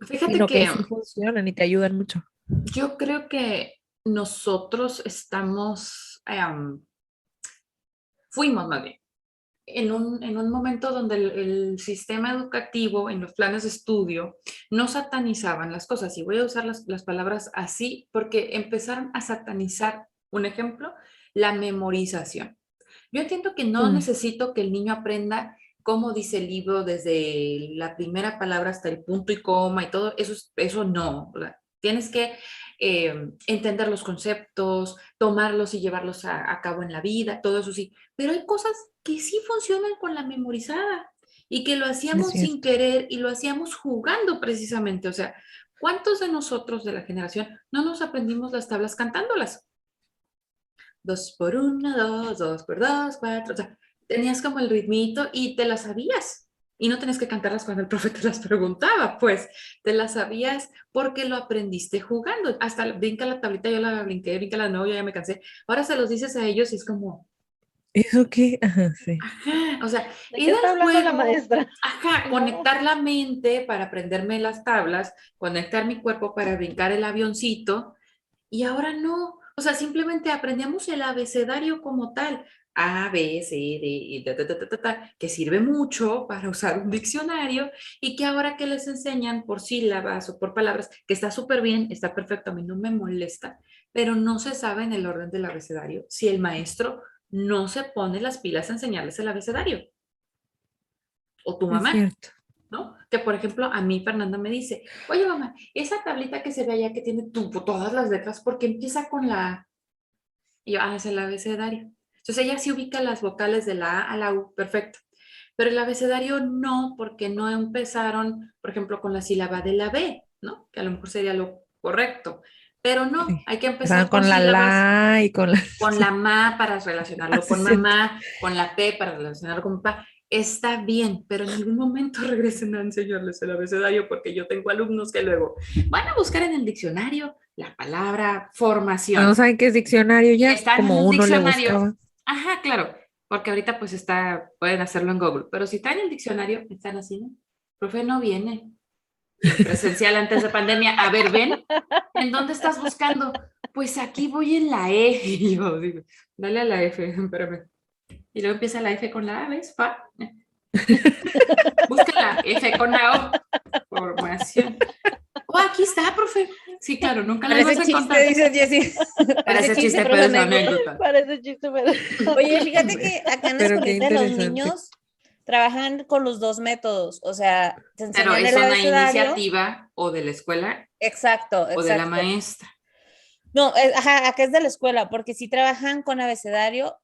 Fíjate
Sino que
que
sí funcionan y te ayudan mucho.
yo creo que nosotros fuimos más bien, en un momento donde el sistema educativo, en los planes de estudio, no satanizaban las cosas. Y voy a usar las palabras así porque empezaron a satanizar, un ejemplo, la memorización. Yo entiendo que no
Mm,
necesito que el niño aprenda cómo dice el libro desde la primera palabra hasta el punto y coma y todo, eso no. Tienes que entender los conceptos, tomarlos y llevarlos a cabo en la vida, todo eso sí. Pero hay cosas que sí funcionan con la memorizada y que lo
es
hacíamos sin
cierto.
querer y lo hacíamos jugando precisamente. O sea, ¿cuántos de nosotros de la generación no nos aprendimos las tablas cantándolas? Dos por uno, dos, dos por dos, cuatro. O sea, tenías como el ritmito y te la sabías. Y no tenías que cantarlas cuando el profe te las preguntaba, pues te las sabías porque lo aprendiste jugando. Hasta brinca la tablita, yo la brinqué, brinca la no, yo ya me cansé. Ahora se los dices a ellos y es como,
¿Eso qué? Ajá, sí.
ajá, o sea,
¿De qué
era
está
el
hablando la
juego,
maestra?
ajá,
No.
conectar la mente para aprenderme las tablas, conectar mi cuerpo para brincar el avioncito, y ahora no. O sea, simplemente aprendemos el abecedario como tal. A, B, C, D, y que sirve mucho para usar un diccionario y que ahora que les enseñan por sílabas o por palabras, que está súper bien, está perfecto, a mí no me molesta, pero no se sabe en el orden del abecedario si el maestro no se pone las pilas a enseñarles el abecedario. O tu
Es
mamá,
cierto.
¿no? Que por ejemplo a mí Fernanda me dice, oye mamá, esa tablita que se ve allá que tiene todas las letras, porque empieza con la A. Y yo, es el abecedario. Entonces ella sí ubica las vocales de la A a la U, perfecto. Pero el abecedario no, porque no empezaron, por ejemplo, con la sílaba de la B, ¿no? Que a lo mejor sería lo correcto. Pero no,
Sí.
hay que
Empezaban
empezar con
con la
sílabas,
la y con la...
con
Sí,
la ma para relacionarlo
sí,
con
es cierto.
mamá, con la P para relacionarlo con papá. Está bien, pero en algún momento regresen a enseñarles el abecedario porque yo tengo alumnos que luego van a buscar en el diccionario la palabra
No
formación.
saben qué es diccionario
Y
ya,
están en
como
el
uno le
diccionario.
buscaba.
Ajá, claro, porque ahorita pues pueden hacerlo en Google, pero si están en el diccionario, están así, ¿no? Profe no viene. Presencial antes de pandemia. A ver, ven, ¿en dónde estás buscando? Pues aquí voy en la E. Y yo digo, dale a la F, espérame. Y luego empieza la F con la A, ¿ves? Fa. Busca la F con la O. Formación. Oh, aquí está, profe. Sí, claro, nunca la
Parece
vas a
chiste,
encontrar.
dice Jessie.
Parece chiste, pero
pero
es
anécdota.
anécdota.
Parece chiste, pero...
Oye, fíjate que acá en la
Pero qué
escuelita de los
interesante.
niños trabajan con los dos métodos, o sea, te
Pero
enseñan
es
el
una
abecedario.
iniciativa o de la escuela
Exacto,
o de la
exacto.
maestra.
No, ajá, acá es de la escuela, porque si trabajan con abecedario,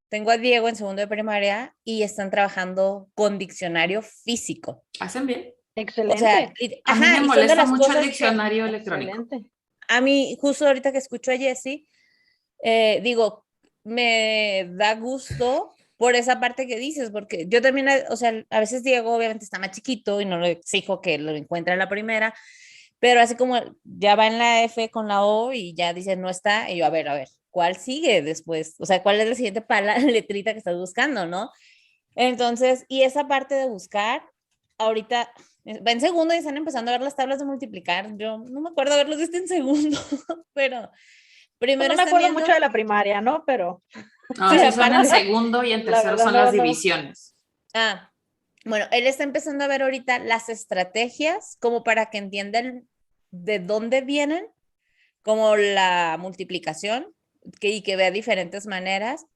tengo a Diego en segundo de primaria y están trabajando con diccionario físico.
¿Hacen bien?
O sea,
Excelente.
A mí me
y son de
molesta
las
mucho el
cosas que
diccionario electrónico.
Excelente.
a mí, justo ahorita que escucho a Jessie, digo, me da gusto por esa parte que dices, porque yo también, o sea, a veces Diego obviamente está más chiquito y no le exijo que lo encuentre en la primera, pero así como ya va en la F con la O y ya dice no está, y yo, a ver, ¿cuál sigue después? O sea, ¿cuál es la siguiente letrita que estás buscando, no? Entonces, y esa parte de buscar, ahorita va en segundo y están empezando a ver las tablas de multiplicar. Yo no me acuerdo haberlos visto en segundo, pero primero
No me
están
acuerdo
viendo.
mucho de la primaria, ¿no? Pero
No,
Sí,
sí son en
aparte.
segundo y en
la
tercero
verdad
son
no,
las
no.
divisiones.
Ah, bueno, él está empezando a ver ahorita las estrategias como para que entiendan de dónde vienen, como la multiplicación, y que vea diferentes maneras.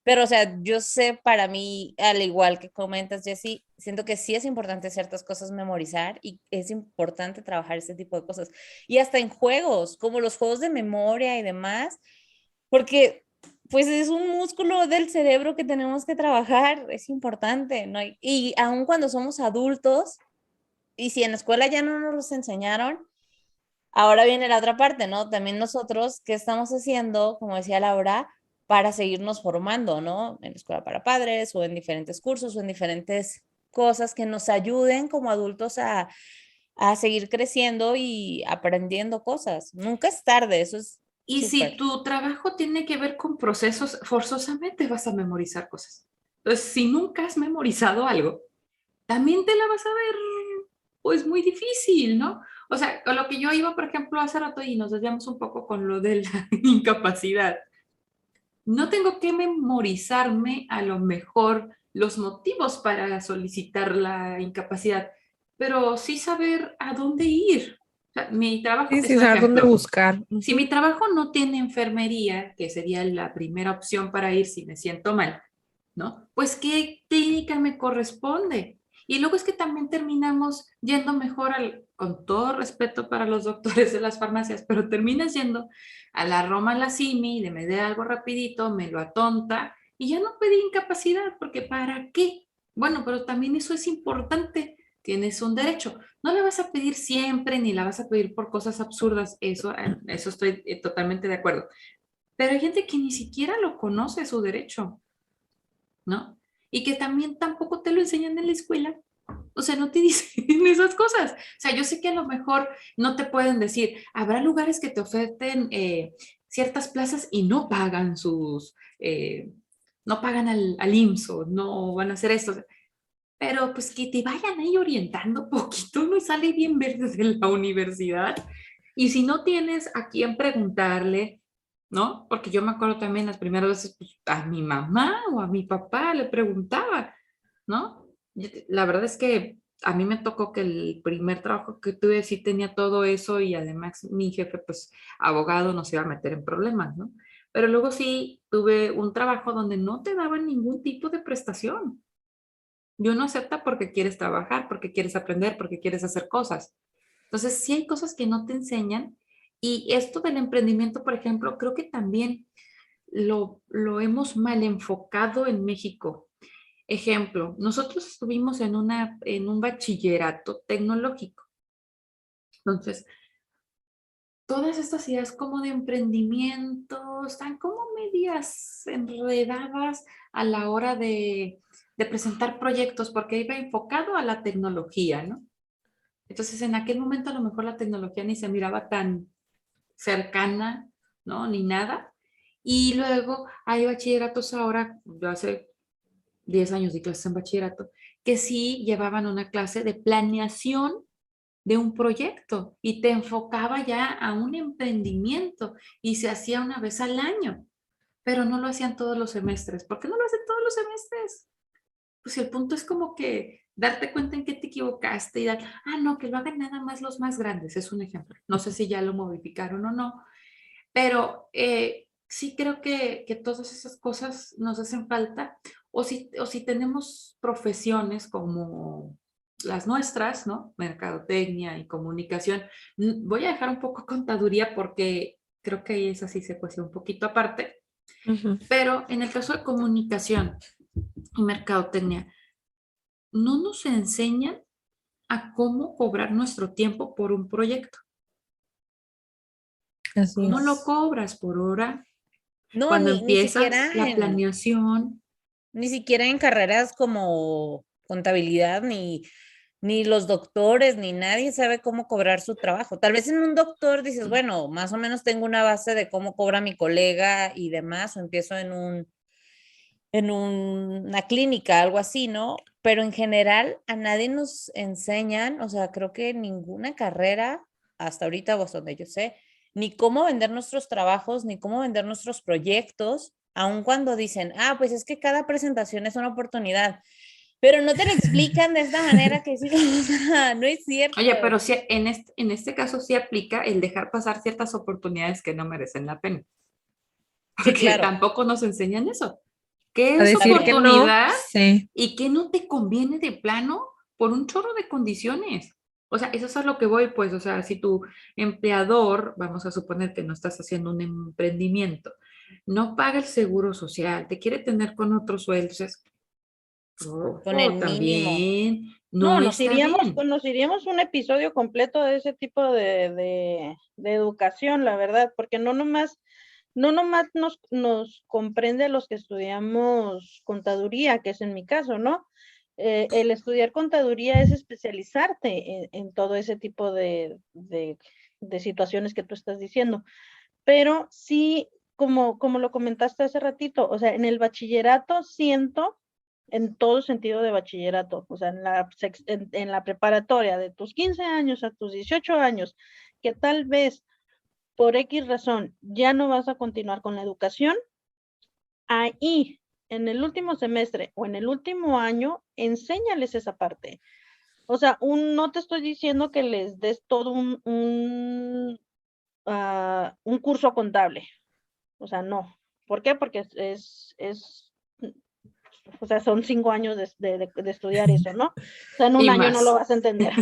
Pero, o sea, yo sé para mí, al igual que comentas, Jessie, siento que sí es importante ciertas cosas memorizar y es importante trabajar este tipo de cosas. Y hasta en juegos, como los juegos de memoria y demás, porque pues es un músculo del cerebro que tenemos que trabajar, es importante, ¿no? Y aun cuando somos adultos, y si en la escuela ya no nos los enseñaron, ahora viene la otra parte, ¿no? También nosotros, ¿qué estamos haciendo, como decía Laura, para seguirnos formando, ¿no? En la escuela para padres o en diferentes cursos o en diferentes cosas que nos ayuden como adultos a seguir creciendo y aprendiendo cosas. Nunca es tarde, eso es
Y si
súper.
tu trabajo tiene que ver con procesos, forzosamente vas a memorizar cosas. Entonces, si nunca has memorizado algo, también te la vas a ver, pues, muy difícil, ¿no? O sea, con lo que yo iba, por ejemplo, hace rato y nos desviamos un poco con lo de la incapacidad. No tengo que memorizarme a lo mejor los motivos para solicitar la incapacidad, pero sí saber a dónde ir. O sea, mi trabajo
Sí,
es
sí,
un
saber dónde
ejemplo.
buscar.
Si mi trabajo no tiene enfermería, que sería la primera opción para ir si me siento mal, ¿no? Pues qué técnica me corresponde. Y luego es que también terminamos yendo mejor con todo respeto para los doctores de las farmacias, pero terminas yendo a la Roma, a la Simi, de me dé algo rapidito, me lo atonta y ya no pedí incapacidad, porque ¿para qué? Bueno, pero también eso es importante, tienes un derecho. No la vas a pedir siempre, ni la vas a pedir por cosas absurdas, eso estoy totalmente de acuerdo. Pero hay gente que ni siquiera lo conoce su derecho, ¿no? y que también tampoco te lo enseñan en la escuela. O sea, no te dicen esas cosas. O sea, yo sé que a lo mejor no te pueden decir, habrá lugares que te oferten ciertas plazas y no pagan no pagan al IMSS o no van a hacer esto. Pero pues que te vayan ahí orientando poquito, no sale bien ver desde la universidad. Y si no tienes a quién preguntarle, ¿no? Porque yo me acuerdo también las primeras veces, pues, a mi mamá o a mi papá le preguntaba, ¿no? La verdad es que a mí me tocó que el primer trabajo que tuve sí tenía todo eso y además mi jefe, pues, abogado, no se iba a meter en problemas, ¿no? Pero luego sí tuve un trabajo donde no te daban ningún tipo de prestación. Y uno acepta porque quieres trabajar, porque quieres aprender, porque quieres hacer cosas. Entonces, sí hay cosas que no te enseñan. Y esto del emprendimiento, por ejemplo, creo que también lo hemos mal enfocado en México. Ejemplo, nosotros estuvimos en un bachillerato tecnológico. Entonces, todas estas ideas como de emprendimiento están como medias enredadas a la hora de presentar proyectos, porque iba enfocado a la tecnología, ¿no? Entonces, en aquel momento a lo mejor la tecnología ni se miraba tan cercana, ¿no? Ni nada. Y luego hay bachilleratos ahora, yo hace 10 años di clases en bachillerato, que sí llevaban una clase de planeación de un proyecto y te enfocaba ya a un emprendimiento y se hacía una vez al año, pero no lo hacían todos los semestres. ¿Por qué no lo hacen todos los semestres? Pues el punto es como que darte cuenta en qué te equivocaste y dar, no, que lo hagan nada más los más grandes, es un ejemplo. No sé si ya lo modificaron o no, pero sí creo que todas esas cosas nos hacen falta, o si tenemos profesiones como las nuestras, ¿no? Mercadotecnia y comunicación. Voy a dejar un poco contaduría porque creo que ahí es así se cuestiona un poquito aparte, pero en el caso de comunicación y mercadotecnia, no nos enseñan a cómo cobrar nuestro tiempo por un proyecto.
Así
¿Cómo lo
es.
cobras por hora?
No,
Cuando
ni siquiera
empiezas la planeación.
ni siquiera en carreras como contabilidad, ni los doctores, ni nadie sabe cómo cobrar su trabajo. Tal vez en un doctor dices, bueno, más o menos tengo una base de cómo cobra mi colega y demás, o empiezo en una clínica, algo así, ¿no? Pero en general a nadie nos enseñan, o sea, creo que ninguna carrera, hasta ahorita o hasta donde yo sé, ni cómo vender nuestros trabajos, ni cómo vender nuestros proyectos, aun cuando dicen, pues es que cada presentación es una oportunidad, pero no te lo explican de esta manera que sí, no es cierto.
Oye, pero sí, en este caso sí aplica el dejar pasar ciertas oportunidades que no merecen la pena.
Sí,
Porque
claro.
tampoco nos enseñan eso. ¿Qué
A
es
decir que no,
oportunidad
sí.
y qué no te conviene de plano por un chorro de condiciones? O sea, eso es a lo que voy, pues, o sea, si tu empleador, vamos a suponer que no estás haciendo un emprendimiento, no paga el seguro social, te quiere tener con otros sueldos,
Con el mínimo.
también
No,
no
nos
está
iríamos,
bien.
nos iríamos un episodio completo de ese tipo de educación, la verdad, porque no nomás nos comprende a los que estudiamos contaduría, que es en mi caso, ¿no? El estudiar contaduría es especializarte en todo ese tipo de situaciones que tú estás diciendo. Pero sí, como lo comentaste hace ratito, o sea, en el bachillerato siento, en todo sentido de bachillerato, o sea, en la preparatoria, de tus 15 años a tus 18 años, que tal vez por X razón ya no vas a continuar con la educación, ahí en el último semestre o en el último año, enséñales esa parte. O sea, no te estoy diciendo que les des todo un curso contable. O sea, no. ¿Por qué? Porque o sea, son 5 años de estudiar eso, ¿no? O sea, en un
Y
año no lo
más.
vas a entender.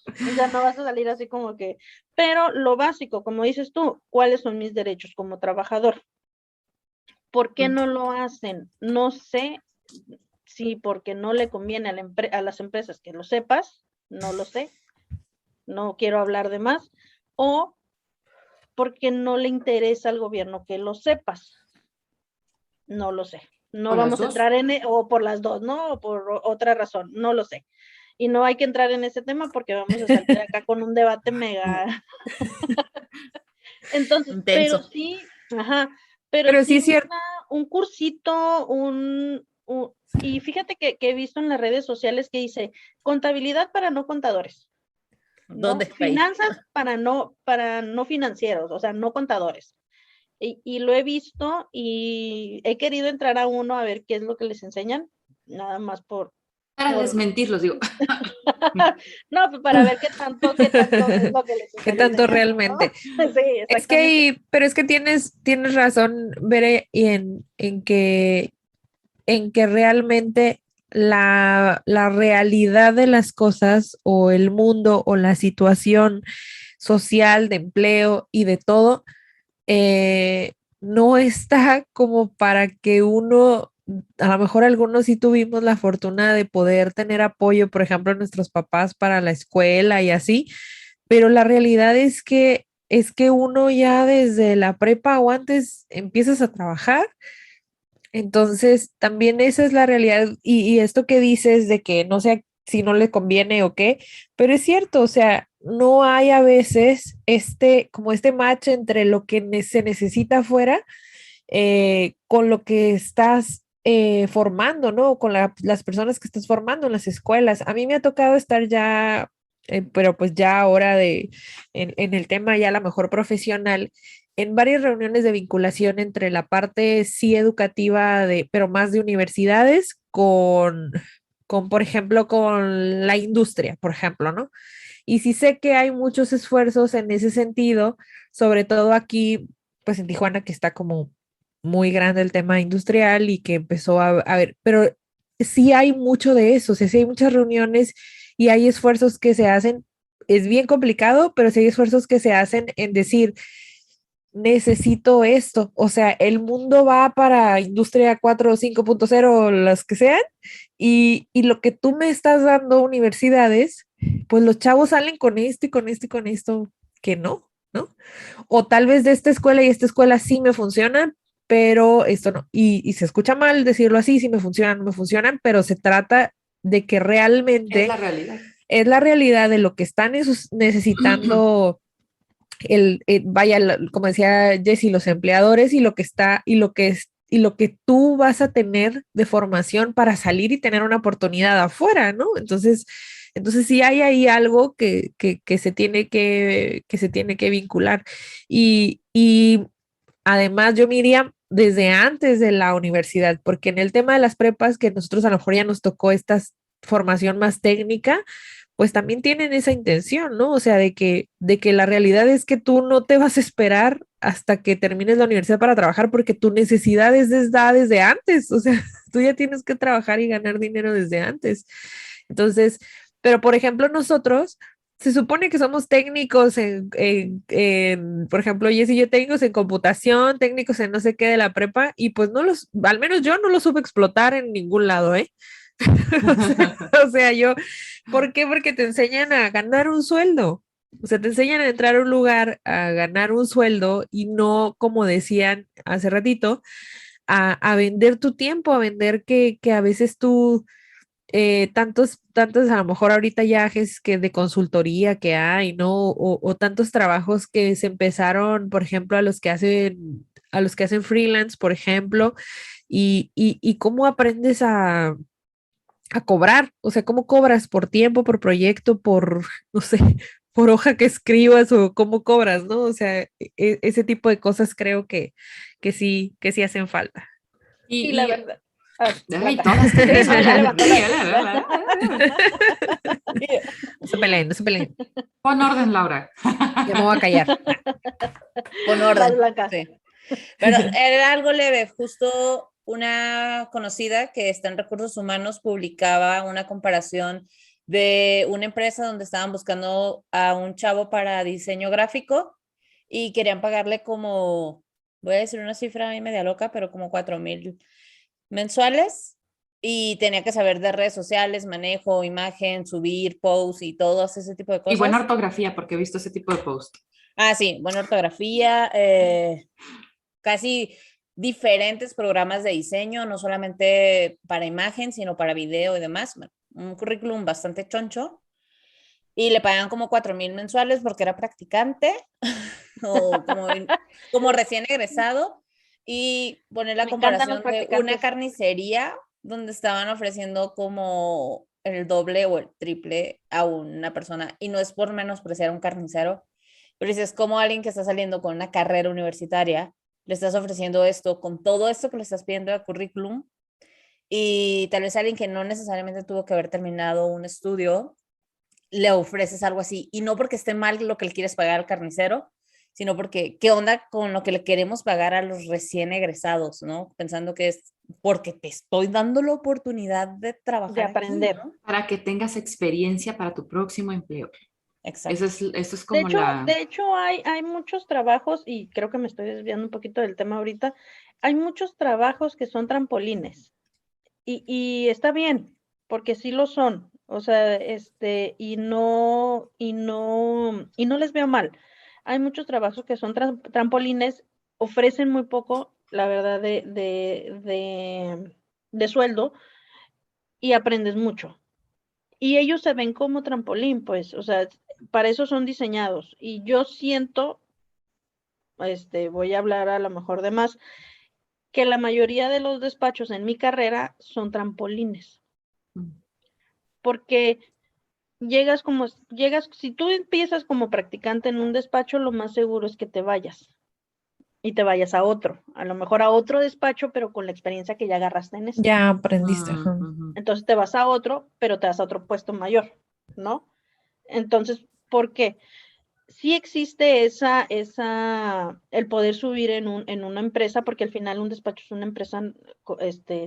O sea, no vas a salir así como que, pero lo básico, como dices tú, ¿cuáles son mis derechos como trabajador? ¿Por qué no lo hacen? No sé si porque no le conviene a las empresas que lo sepas, no lo sé, no quiero hablar de más, o porque no le interesa al gobierno que lo sepas, no lo sé. No
¿Por las
vamos a
dos?
entrar o por las dos, ¿no? O por otra razón, no lo sé. Y no hay que entrar en ese tema porque vamos a salir acá con un debate mega. Entonces, pero
Intenso.
sí, ajá, pero
Pero sí
sí
es cierto.
un cursito, y fíjate que he visto en las redes sociales que dice contabilidad para no contadores, ¿no?
¿Dónde está ahí?
Finanzas para no financieros, o sea, no contadores. Y lo he visto y he querido entrar a uno a ver qué es lo que les enseñan, nada más
Para
por
desmentirlos, digo.
no, pues para ver qué tanto es lo que les
¿Qué
están
tanto
enseñando, ¿no?
realmente?
Sí,
Es que
exactamente.
pero es que tienes razón, Bere, y en que realmente la realidad de las cosas o el mundo o la situación social de empleo y de todo no está como para que uno, a lo mejor algunos sí tuvimos la fortuna de poder tener apoyo, por ejemplo, nuestros papás para la escuela y así, pero la realidad es que uno ya desde la prepa o antes empiezas a trabajar. Entonces, también esa es la realidad y esto que dices de que no sé si no le conviene o qué, pero es cierto, o sea, no hay a veces como este match entre lo que se necesita afuera con lo que estás formando, ¿no? Con las personas que estás formando en las escuelas. A mí me ha tocado estar ya, pero pues ya ahora en el tema ya a lo mejor profesional, en varias reuniones de vinculación entre la parte sí educativa pero más de universidades por ejemplo, con la industria, por ejemplo, ¿no? Y sí sé que hay muchos esfuerzos en ese sentido, sobre todo aquí, pues en Tijuana, que está como muy grande el tema industrial y que empezó a ver, pero sí hay mucho de eso, o sea, sí hay muchas reuniones y hay esfuerzos que se hacen, es bien complicado, pero sí hay esfuerzos que se hacen en decir, necesito esto, o sea, el mundo va para industria 4 o 5.0, las que sean, y lo que tú me estás dando universidades, pues los chavos salen con esto y con esto y con esto que no, ¿no? O tal vez de esta escuela y esta escuela sí me funcionan, pero esto no. Y se escucha mal decirlo así, sí me funcionan, no me funcionan, pero se trata de que
Es
realmente
la realidad.
es la realidad de lo que están necesitando vaya, como decía Jessy, los empleadores y lo que está y lo que tú vas a tener de formación para salir y tener una oportunidad afuera, ¿no? Entonces sí hay ahí algo que se tiene que vincular. Y además yo me iría desde antes de la universidad, porque en el tema de las prepas, que nosotros a lo mejor ya nos tocó esta formación más técnica, pues también tienen esa intención, ¿no? O sea, de que la realidad es que tú no te vas a esperar hasta que termines la universidad para trabajar, porque tu necesidad es desde antes, o sea, tú ya tienes que trabajar y ganar dinero desde antes. Entonces, pero por ejemplo, nosotros se supone que somos técnicos por ejemplo, Jess y yo técnicos en computación, técnicos en no sé qué de la prepa, y pues al menos yo no lo supe explotar en ningún lado, ¿eh? O sea, ¿por qué? Porque te enseñan a ganar un sueldo. O sea, te enseñan a entrar a un lugar a ganar un sueldo y no, como decían hace ratito, a vender tu tiempo, a vender que a veces tú tantos a lo mejor ahorita viajes que de consultoría que hay, ¿no? O tantos trabajos que se empezaron, por ejemplo, a los que hacen freelance, por ejemplo, y cómo aprendes a cobrar, o sea, cómo cobras por tiempo, por proyecto, no sé, por hoja que escribas o cómo cobras, ¿no? O sea, ese tipo de cosas creo que sí hacen falta.
Y la
Y,
verdad.
ay,
Blanca.
todas
Sí,
tienen
no, ya
que
levantó la.
No se peleen, no se peleen.
Pon orden, Laura.
Ya me voy a callar.
Con
Vas,
orden.
Blanca.
Sí. Pero era algo leve. Justo una conocida que está en recursos humanos publicaba una comparación de una empresa donde estaban buscando a un chavo para diseño gráfico y querían pagarle como, voy a decir una cifra ahí media loca, pero como 4,000 mensuales, y tenía que saber de redes sociales, manejo, imagen, subir, post y todo ese tipo de
Y buena
cosas.
ortografía, porque he visto ese tipo de post.
Ah, sí, buena ortografía, casi diferentes programas de diseño, no solamente para imagen, sino para video y demás. Bueno, un currículum bastante choncho. Y le pagan como 4,000 mensuales porque era practicante o como recién egresado. Y poner la
Me encantan los
comparación de una
practicantes.
carnicería donde estaban ofreciendo como el doble o el triple a una persona. Y no es por menospreciar a un carnicero, pero dices, como alguien que está saliendo con una carrera universitaria, le estás ofreciendo esto con todo esto que le estás pidiendo de currículum. Y tal vez alguien que no necesariamente tuvo que haber terminado un estudio, le ofreces algo así. Y no porque esté mal lo que le quieres pagar al carnicero, sino porque, ¿qué onda con lo que le queremos pagar a los recién egresados, ¿no? Pensando que es porque te estoy dando la oportunidad de trabajar
De
aquí,
aprender.
¿no?
Para que tengas experiencia para tu próximo empleo.
Exacto.
Eso es
De
como
de hecho hay muchos trabajos, y creo que me estoy desviando un poquito del tema ahorita, hay muchos trabajos que son trampolines, y está bien, porque sí lo son, o sea, y no les veo mal. Hay muchos trabajos que son trampolines, ofrecen muy poco, la verdad, de sueldo, y aprendes mucho. Y ellos se ven como trampolín, pues, o sea, para eso son diseñados. Y yo siento, voy a hablar a lo mejor de más, que la mayoría de los despachos en mi carrera son trampolines, porque si tú empiezas como practicante en un despacho, lo más seguro es que te vayas y te vayas a otro, a lo mejor a otro despacho, pero con la experiencia que ya agarraste en este.
Ya aprendiste. Ajá.
Entonces te vas a otro, pero te vas a otro puesto mayor, ¿no? Entonces, ¿por qué? Sí existe el poder subir en una empresa, porque al final un despacho es una empresa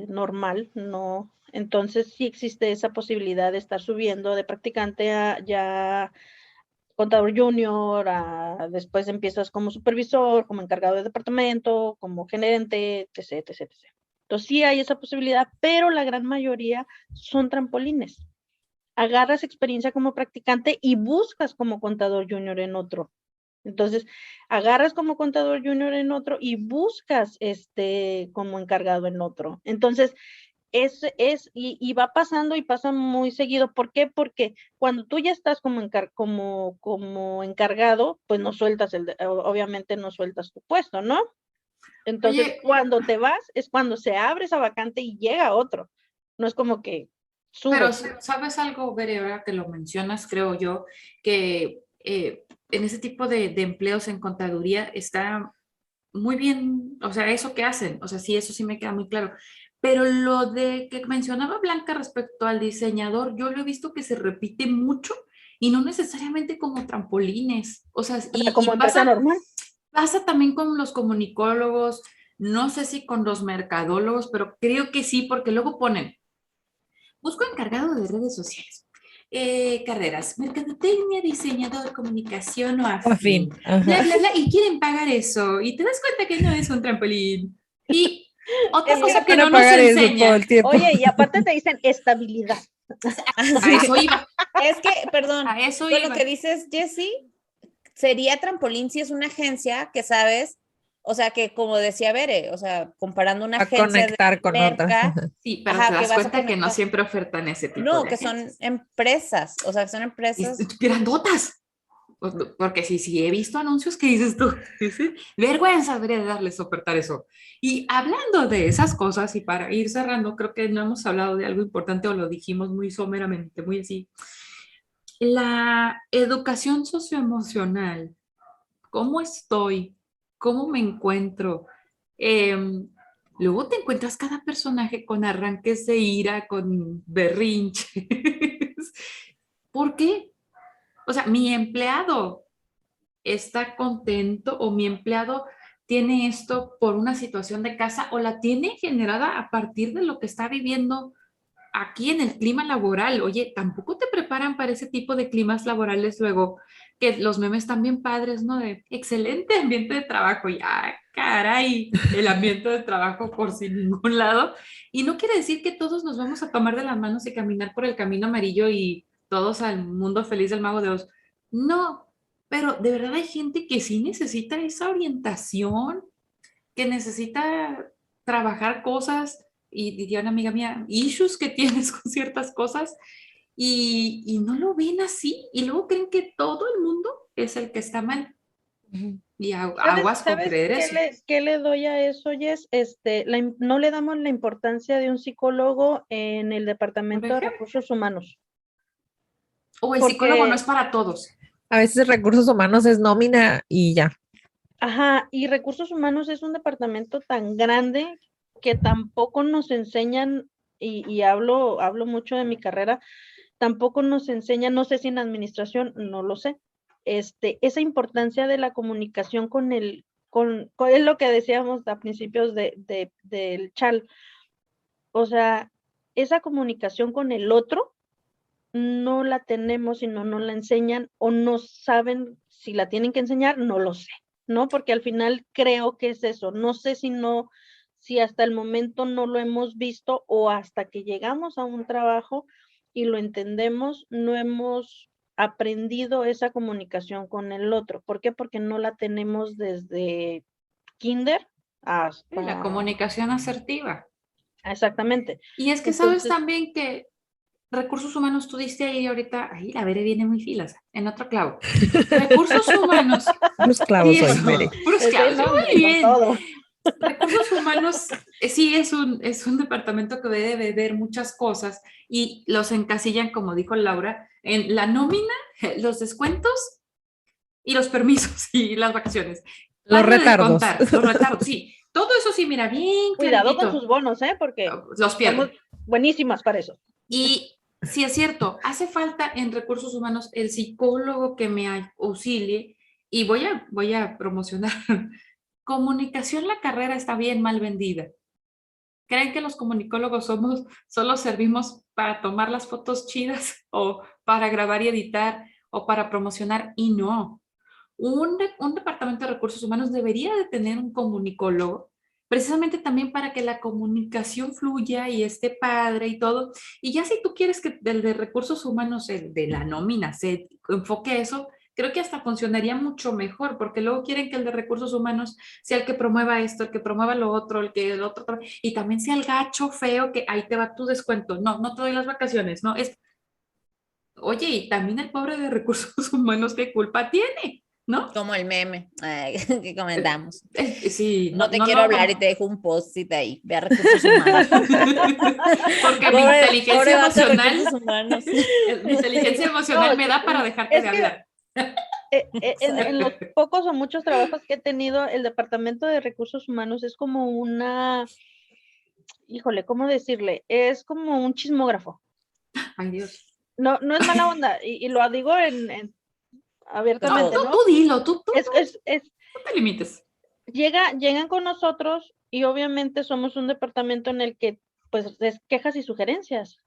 normal, ¿no? Entonces sí existe esa posibilidad de estar subiendo de practicante a ya contador junior, después empiezas como supervisor, como encargado de departamento, como gerente, etc, etc, etc. Entonces sí hay esa posibilidad, pero la gran mayoría son trampolines. Agarras experiencia como practicante y buscas como contador junior en otro. Entonces, agarras como contador junior en otro y buscas como encargado en otro. Entonces, y va pasando y pasa muy seguido. ¿Por qué? Porque cuando tú ya estás como encargado, pues no sueltas obviamente no sueltas tu puesto, ¿no? Entonces,
Oye,
cuando te vas, es cuando se abre esa vacante y llega otro. No es como que
pero
subes.
¿sabes algo, Bere, ahora que lo mencionas, creo yo, que en ese tipo de empleos en contaduría está muy bien, o sea, eso que hacen, o sea, sí, eso sí me queda muy claro. Pero lo de que mencionaba Blanca respecto al diseñador, yo lo he visto que se repite mucho y no necesariamente como trampolines, o sea,
O sea, como
y
empresa normal.
pasa también con los comunicólogos, no sé si con los mercadólogos, pero creo que sí, porque luego ponen, busco encargado de redes sociales. Carreras, mercadotecnia, diseñador, comunicación o
O
afín,
afín.
bla,
Ajá.
bla, bla, y quieren pagar eso, y te das cuenta que no es un trampolín. Y otra
Es que,
cosa que
Van
no
a
nos
pagar eso todo
enseñan,
el tiempo.
oye, y aparte te dicen estabilidad.
a eso iba,
Es que, perdón,
a eso
con lo
iba.
que dices, Jessie, sería trampolín si es una agencia que sabes, o sea, que como decía Bere, o sea, comparando una
A
agencia de
conectar con otras.
merca,
Ajá.
Sí, pero te
ajá, que
das
vas a
cuenta que no
conectar.
siempre ofertan ese tipo
No,
de
que son
agencias.
empresas, o sea, que son empresas.
Grandotas. Porque sí, sí, he visto anuncios que dices tú, ¿sí? Vergüenza debería darles soportar eso. Y hablando de esas cosas, y para ir cerrando, creo que no hemos hablado de algo importante o lo dijimos muy someramente, muy así. La educación socioemocional, ¿cómo estoy? ¿Cómo me encuentro? Em, Luego te encuentras cada personaje con arranques de ira, con berrinches. ¿Por qué? O sea, mi empleado está contento o mi empleado tiene esto por una situación de casa o la tiene generada a partir de lo que está viviendo aquí en el clima laboral. Oye, tampoco te preparan para ese tipo de climas laborales luego, que los memes también padres, ¿no? De excelente ambiente de trabajo y, ah, caray, el ambiente de trabajo por sin ningún lado. Y no quiere decir que todos nos vamos a tomar de las manos y caminar por el camino amarillo y todos al mundo feliz del Mago de Oz. No, pero de verdad hay gente que sí necesita esa orientación. que necesita trabajar cosas y diría una amiga mía, issues que tienes con ciertas cosas y no lo ven así y luego creen que todo el mundo es el que está mal y aguas con
¿Sabes
creer eso.
qué le doy a eso, Jess? No le damos la importancia de un psicólogo en el
Por
Departamento de
ejemplo,
Recursos Humanos.
o el
Porque,
psicólogo no es para todos.
A veces recursos humanos es nómina y ya.
ajá, y Recursos Humanos es un departamento tan grande que tampoco nos enseñan, y hablo mucho de mi carrera, tampoco nos enseñan, no sé si en administración, no lo sé, esa importancia de la comunicación es lo que decíamos a principios del CHAL, o sea, esa comunicación con el otro no la tenemos y no nos la enseñan o no saben si la tienen que enseñar, no lo sé, ¿no? Porque al final creo que es eso, no sé si hasta el momento no lo hemos visto o hasta que llegamos a un trabajo y lo entendemos, no hemos aprendido esa comunicación con el otro. ¿Por qué? Porque no la tenemos desde kinder
La
hasta...
comunicación asertiva.
Exactamente.
Y es que sabes
Entonces,
también que recursos humanos, tú diste ahí ahorita, ahí la Bere viene muy filas, en otro clavo. Recursos humanos,
Los clavos
sí,
hoy,
eso,
Bere.
puros
ese
clavos,
nombre,
muy
con
bien.
todo.
Recursos humanos, sí, es un departamento que debe ver muchas cosas y los encasillan, como dijo Laura, en la nómina, los descuentos y los permisos y las vacaciones.
Los
Párale de
retardos.
contar, los retardos, sí. Todo eso sí, mira, bien
Cuidado con
clarito.
sus bonos, porque
Los
somos
pierde.
buenísimas para eso.
Y sí es cierto, hace falta en recursos humanos el psicólogo que me auxilie y voy a promocionar. Comunicación, la carrera está bien mal vendida. ¿Creen que los comunicólogos solo servimos para tomar las fotos chidas o para grabar y editar o para promocionar? Y no. Un departamento de recursos humanos debería de tener un comunicólogo, precisamente también para que la comunicación fluya y esté padre y todo. Y ya si tú quieres que el de recursos humanos, el de la nómina, se enfoque eso, creo que hasta funcionaría mucho mejor, porque luego quieren que el de recursos humanos sea el que promueva esto, el que promueva lo otro, el otro, y también sea el gacho feo que ahí te va tu descuento. No, no te doy las vacaciones, no, es, oye, y también el pobre de recursos humanos, ¿qué culpa tiene? ¿No?
Como el meme que comentamos.
Sí,
No te
no,
quiero
no,
hablar y te dejo un post-it ahí. Ve a recursos humanos.
porque mi
Pobre
inteligencia
vato de
emocional,
recursos humanos.
mi inteligencia emocional
No,
me da para dejarte
es
de
que
hablar.
en los pocos o muchos trabajos que he tenido, el Departamento de Recursos Humanos es como híjole, ¿cómo decirle? Es como un chismógrafo.
Ay, Dios.
No, no es mala onda, y lo digo
No,
abiertamente,
tú,
¿no?
tú dilo, tú
Es,
no te limites.
llegan con nosotros y obviamente somos un departamento en el que, pues, es quejas y sugerencias.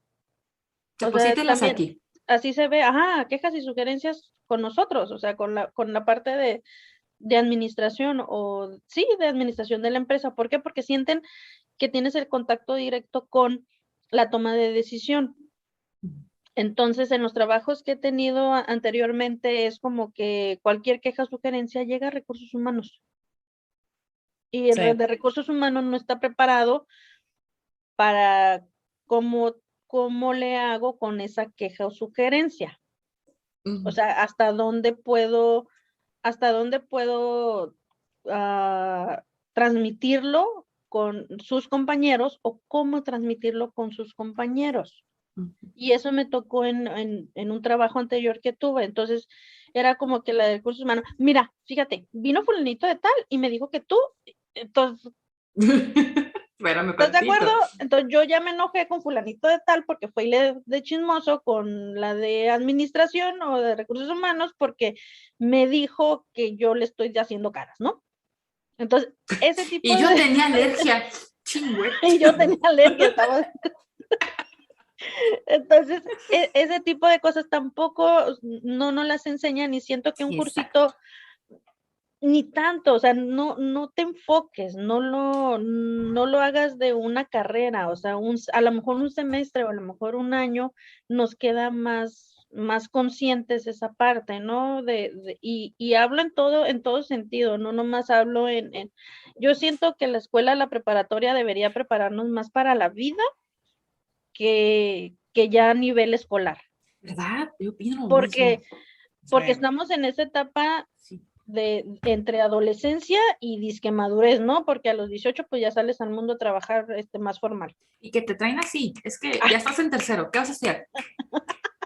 O sea,
Deposítelas
también
aquí.
así se ve, ajá, quejas y sugerencias con nosotros, o sea, con la parte de administración o sí, de administración de la empresa. ¿Por qué? Porque sienten que tienes el contacto directo con la toma de decisión. Entonces, en los trabajos que he tenido anteriormente es como que cualquier queja o sugerencia llega a recursos humanos. Y el
Sí.
de recursos humanos no está preparado para cómo le hago con esa queja o sugerencia. O sea, hasta dónde puedo transmitirlo con sus compañeros o cómo transmitirlo con sus compañeros. Y eso me tocó en un trabajo anterior que tuve. Entonces, era como que la de recursos humanos, mira, fíjate, vino fulanito de tal y me dijo que tú, entonces,
Espérame
¿estás de acuerdo?
tantito.
Entonces yo ya me enojé con fulanito de tal porque fue de chismoso con la de administración o de recursos humanos porque me dijo que yo le estoy haciendo caras, ¿no? Entonces, ese tipo
Y yo
de...
tenía alergia. Chingüe.
y yo tenía alergia, estaba... Entonces, ese tipo de cosas tampoco no las enseñan y siento que un
Sí,
cursito ni tanto, o sea, no te enfoques, no lo hagas de una carrera, o sea, a lo mejor un semestre o a lo mejor un año nos queda más más conscientes esa parte, ¿no? Y hablo en todo sentido, no nomás hablo yo siento que la escuela, la preparatoria debería prepararnos más para la vida que ya a nivel escolar,
¿Verdad? Yo opino lo
porque,
mismo. O
porque
sea,
estamos en esa etapa
sí.
entre adolescencia y disque madurez, ¿no? Porque a los 18 pues ya sales al mundo a trabajar más formal.
Y que te traen así, es que ya estás en tercero, ¿qué vas a estudiar?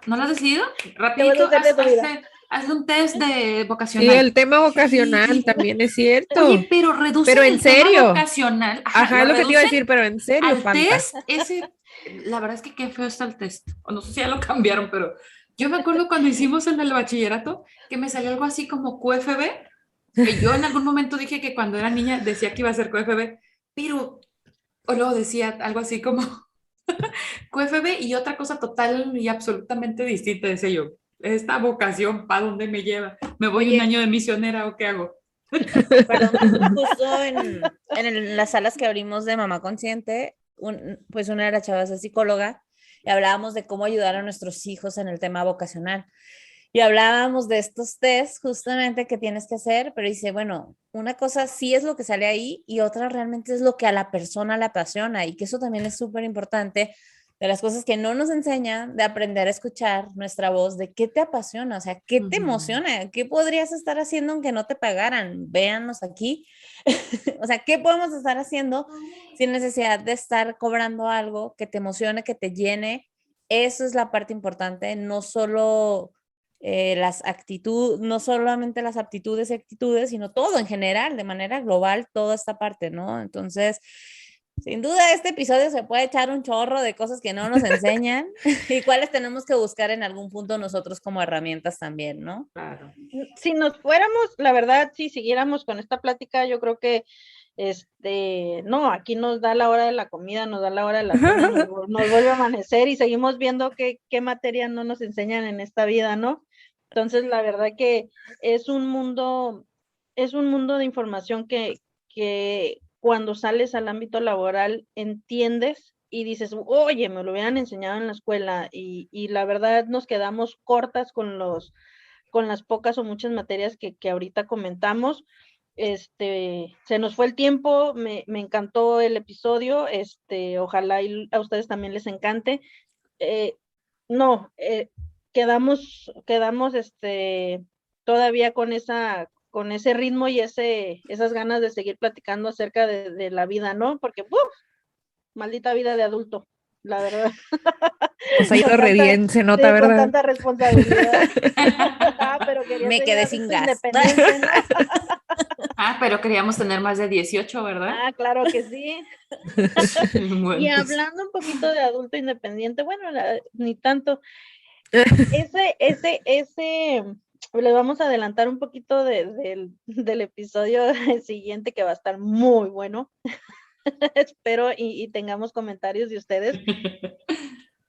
¿No lo has decidido?
¿Qué vas a
Rapidito,
hacer de tu vida?
hazle un test de
Sí,
vocacional.
el tema vocacional
Sí.
también es cierto.
Oye, pero reducen
Pero en
el tema
serio.
vocacional.
Ajá, es lo que te iba a
reducen
decir, pero en serio
al
falta.
test ese. La verdad es que qué feo está el test. O no sé si ya lo cambiaron, pero yo me acuerdo cuando hicimos el del bachillerato que me salió algo así como QFB, que yo en algún momento dije que cuando era niña decía que iba a ser QFB, pero o luego decía algo así como QFB y otra cosa total y absolutamente distinta, decía yo. Esta vocación, ¿para dónde me lleva? ¿Me voy un
Oye.
año de misionera o qué hago?
Perdón, justo en las salas que abrimos de Mamá Consciente, pues una de las chavas es psicóloga y hablábamos de cómo ayudar a nuestros hijos en el tema vocacional. Y hablábamos de estos tests justamente que tienes que hacer, pero dice, bueno, una cosa sí es lo que sale ahí y otra realmente es lo que a la persona le apasiona y que eso también es súper importante de las cosas que no nos enseñan, de aprender a escuchar nuestra voz, de qué te apasiona, o sea, qué te emociona, qué podrías estar haciendo aunque no te pagaran, véanos aquí, o sea, qué podemos estar haciendo sin necesidad de estar cobrando algo que te emocione, que te llene, eso es la parte importante, no solo no solamente las aptitudes y actitudes, sino todo en general, de manera global, toda esta parte, ¿no? Entonces, sin duda, este episodio se puede echar un chorro de cosas que no nos enseñan y cuáles tenemos que buscar en algún punto nosotros como herramientas también, ¿no?
Claro.
Si nos fuéramos, la verdad, si siguiéramos con esta plática, yo creo que no, aquí nos da la hora de la comida, nos da la hora de la cena, nos vuelve a amanecer y seguimos viendo qué materia no nos enseñan en esta vida, ¿no? Entonces, la verdad que es un mundo de información que cuando sales al ámbito laboral entiendes y dices, oye, me lo hubieran enseñado en la escuela y la verdad nos quedamos cortas con las pocas o muchas materias que ahorita comentamos. Se nos fue el tiempo, me encantó el episodio, ojalá y a ustedes también les encante. No, quedamos todavía con ese ritmo y esas ganas de seguir platicando acerca de la vida, ¿no? Porque, maldita vida de adulto, la verdad.
Pues ha ido re bien, se nota,
sí, con
¿verdad?
tanta responsabilidad. Pero quería
Me
seguir
quedé
adulto
sin gas.
independiente, ¿no?
Pero queríamos tener más de 18, ¿verdad?
Claro que sí.
Bueno,
Y
pues,
hablando un poquito de adulto independiente, bueno, ni tanto. Le vamos a adelantar un poquito del episodio siguiente que va a estar muy bueno. Espero y tengamos comentarios de ustedes.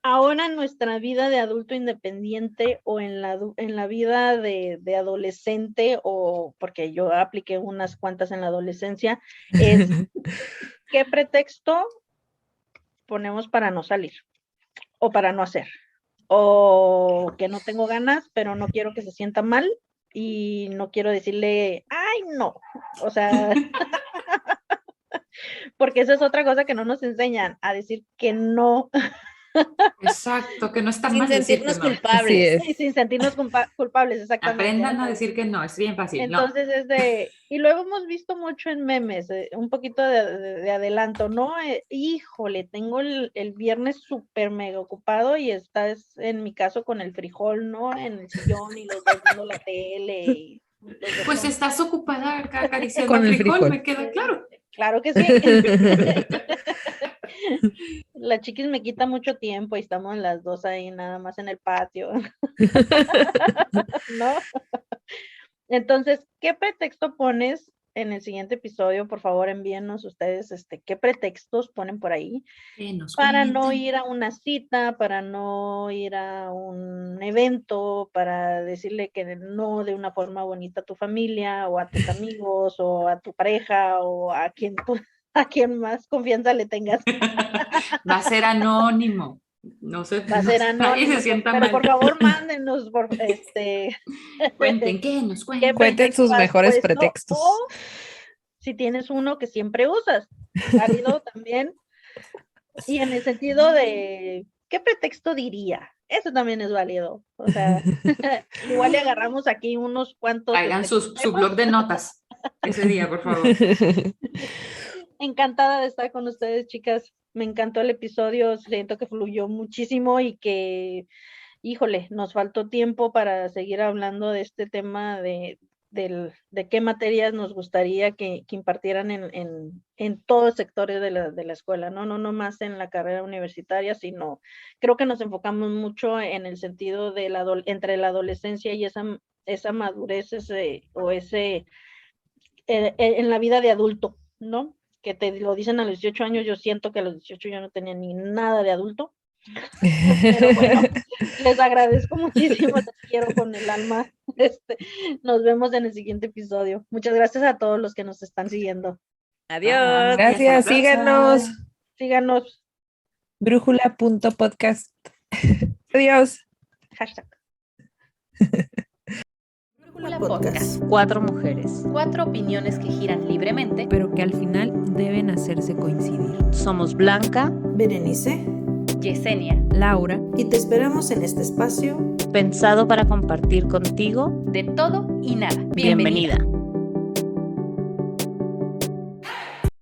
Ahora en nuestra vida de adulto independiente o en la vida de adolescente, o porque yo apliqué unas cuantas en la adolescencia, es ¿qué pretexto ponemos para no salir o para no hacer? O que no tengo ganas, pero no quiero que se sienta mal y no quiero decirle, ay, no, o sea, porque esa es otra cosa que no nos enseñan, a decir que no.
exacto, que no está
Sin
mal decir que
sentirnos
no.
Así
culpables.
es.
Y sin sentirnos culpables, exactamente.
Aprendan a decir que no, es bien fácil, no.
Entonces y luego hemos visto mucho en memes, un poquito de adelanto, ¿no? Híjole, tengo el viernes súper mega ocupado y estás en mi caso con el frijol, ¿no? En el sillón y los dos viendo la tele y los dos
Pues
con-
estás ocupada acá acariciando
Con
el
el
frijol,
frijol.
me queda claro.
Claro que sí. La chiquis me quita mucho tiempo y estamos las dos ahí nada más en el patio, ¿no? Entonces, ¿qué pretexto pones en el siguiente episodio? Por favor, envíenos ustedes qué pretextos ponen por ahí
Que nos
para no
cuenten.
ir a una cita, para no ir a un evento, para decirle que no de una forma bonita a tu familia o a tus amigos o a tu pareja o a quien más confianza le tengas.
Va a ser anónimo. No sé,
Va a ser
nadie
anónimo,
se sienta
pero
mal.
por favor mándenos
Cuenten, ¿qué nos
qué
cuentan?
Cuenten
pretexto
sus
has
mejores
puesto,
pretextos.
o si tienes uno que siempre usas, válido también. Y en el sentido de, ¿qué pretexto diría? Eso también es válido. O sea, igual le agarramos aquí unos cuantos.
Hagan su blog de notas ese día, por favor.
Encantada de estar con ustedes, chicas. Me encantó el episodio, siento que fluyó muchísimo y que, híjole, nos faltó tiempo para seguir hablando de este tema de qué materias nos gustaría que impartieran en todos los sectores de la escuela, ¿no? No más en la carrera universitaria, sino creo que nos enfocamos mucho en el sentido de entre la adolescencia y esa madurez en la vida de adulto, ¿no? Que te lo dicen a los 18 años, yo siento que a los 18 yo no tenía ni nada de adulto. Pero bueno, les agradezco muchísimo, los quiero con el alma. Nos vemos en el siguiente episodio. Muchas gracias a todos los que nos están siguiendo.
Adiós.
Gracias, síganos.
Síganos.
Brújula.podcast. Adiós.
Hashtag.
Brújula
Podcast.
Podcast.
4 mujeres.
4 opiniones que giran libremente,
Pero que al final deben hacerse coincidir.
Somos Blanca,
Berenice,
Yesenia,
Laura.
y te esperamos en este espacio.
pensado para compartir contigo.
de todo y nada.
Bienvenida.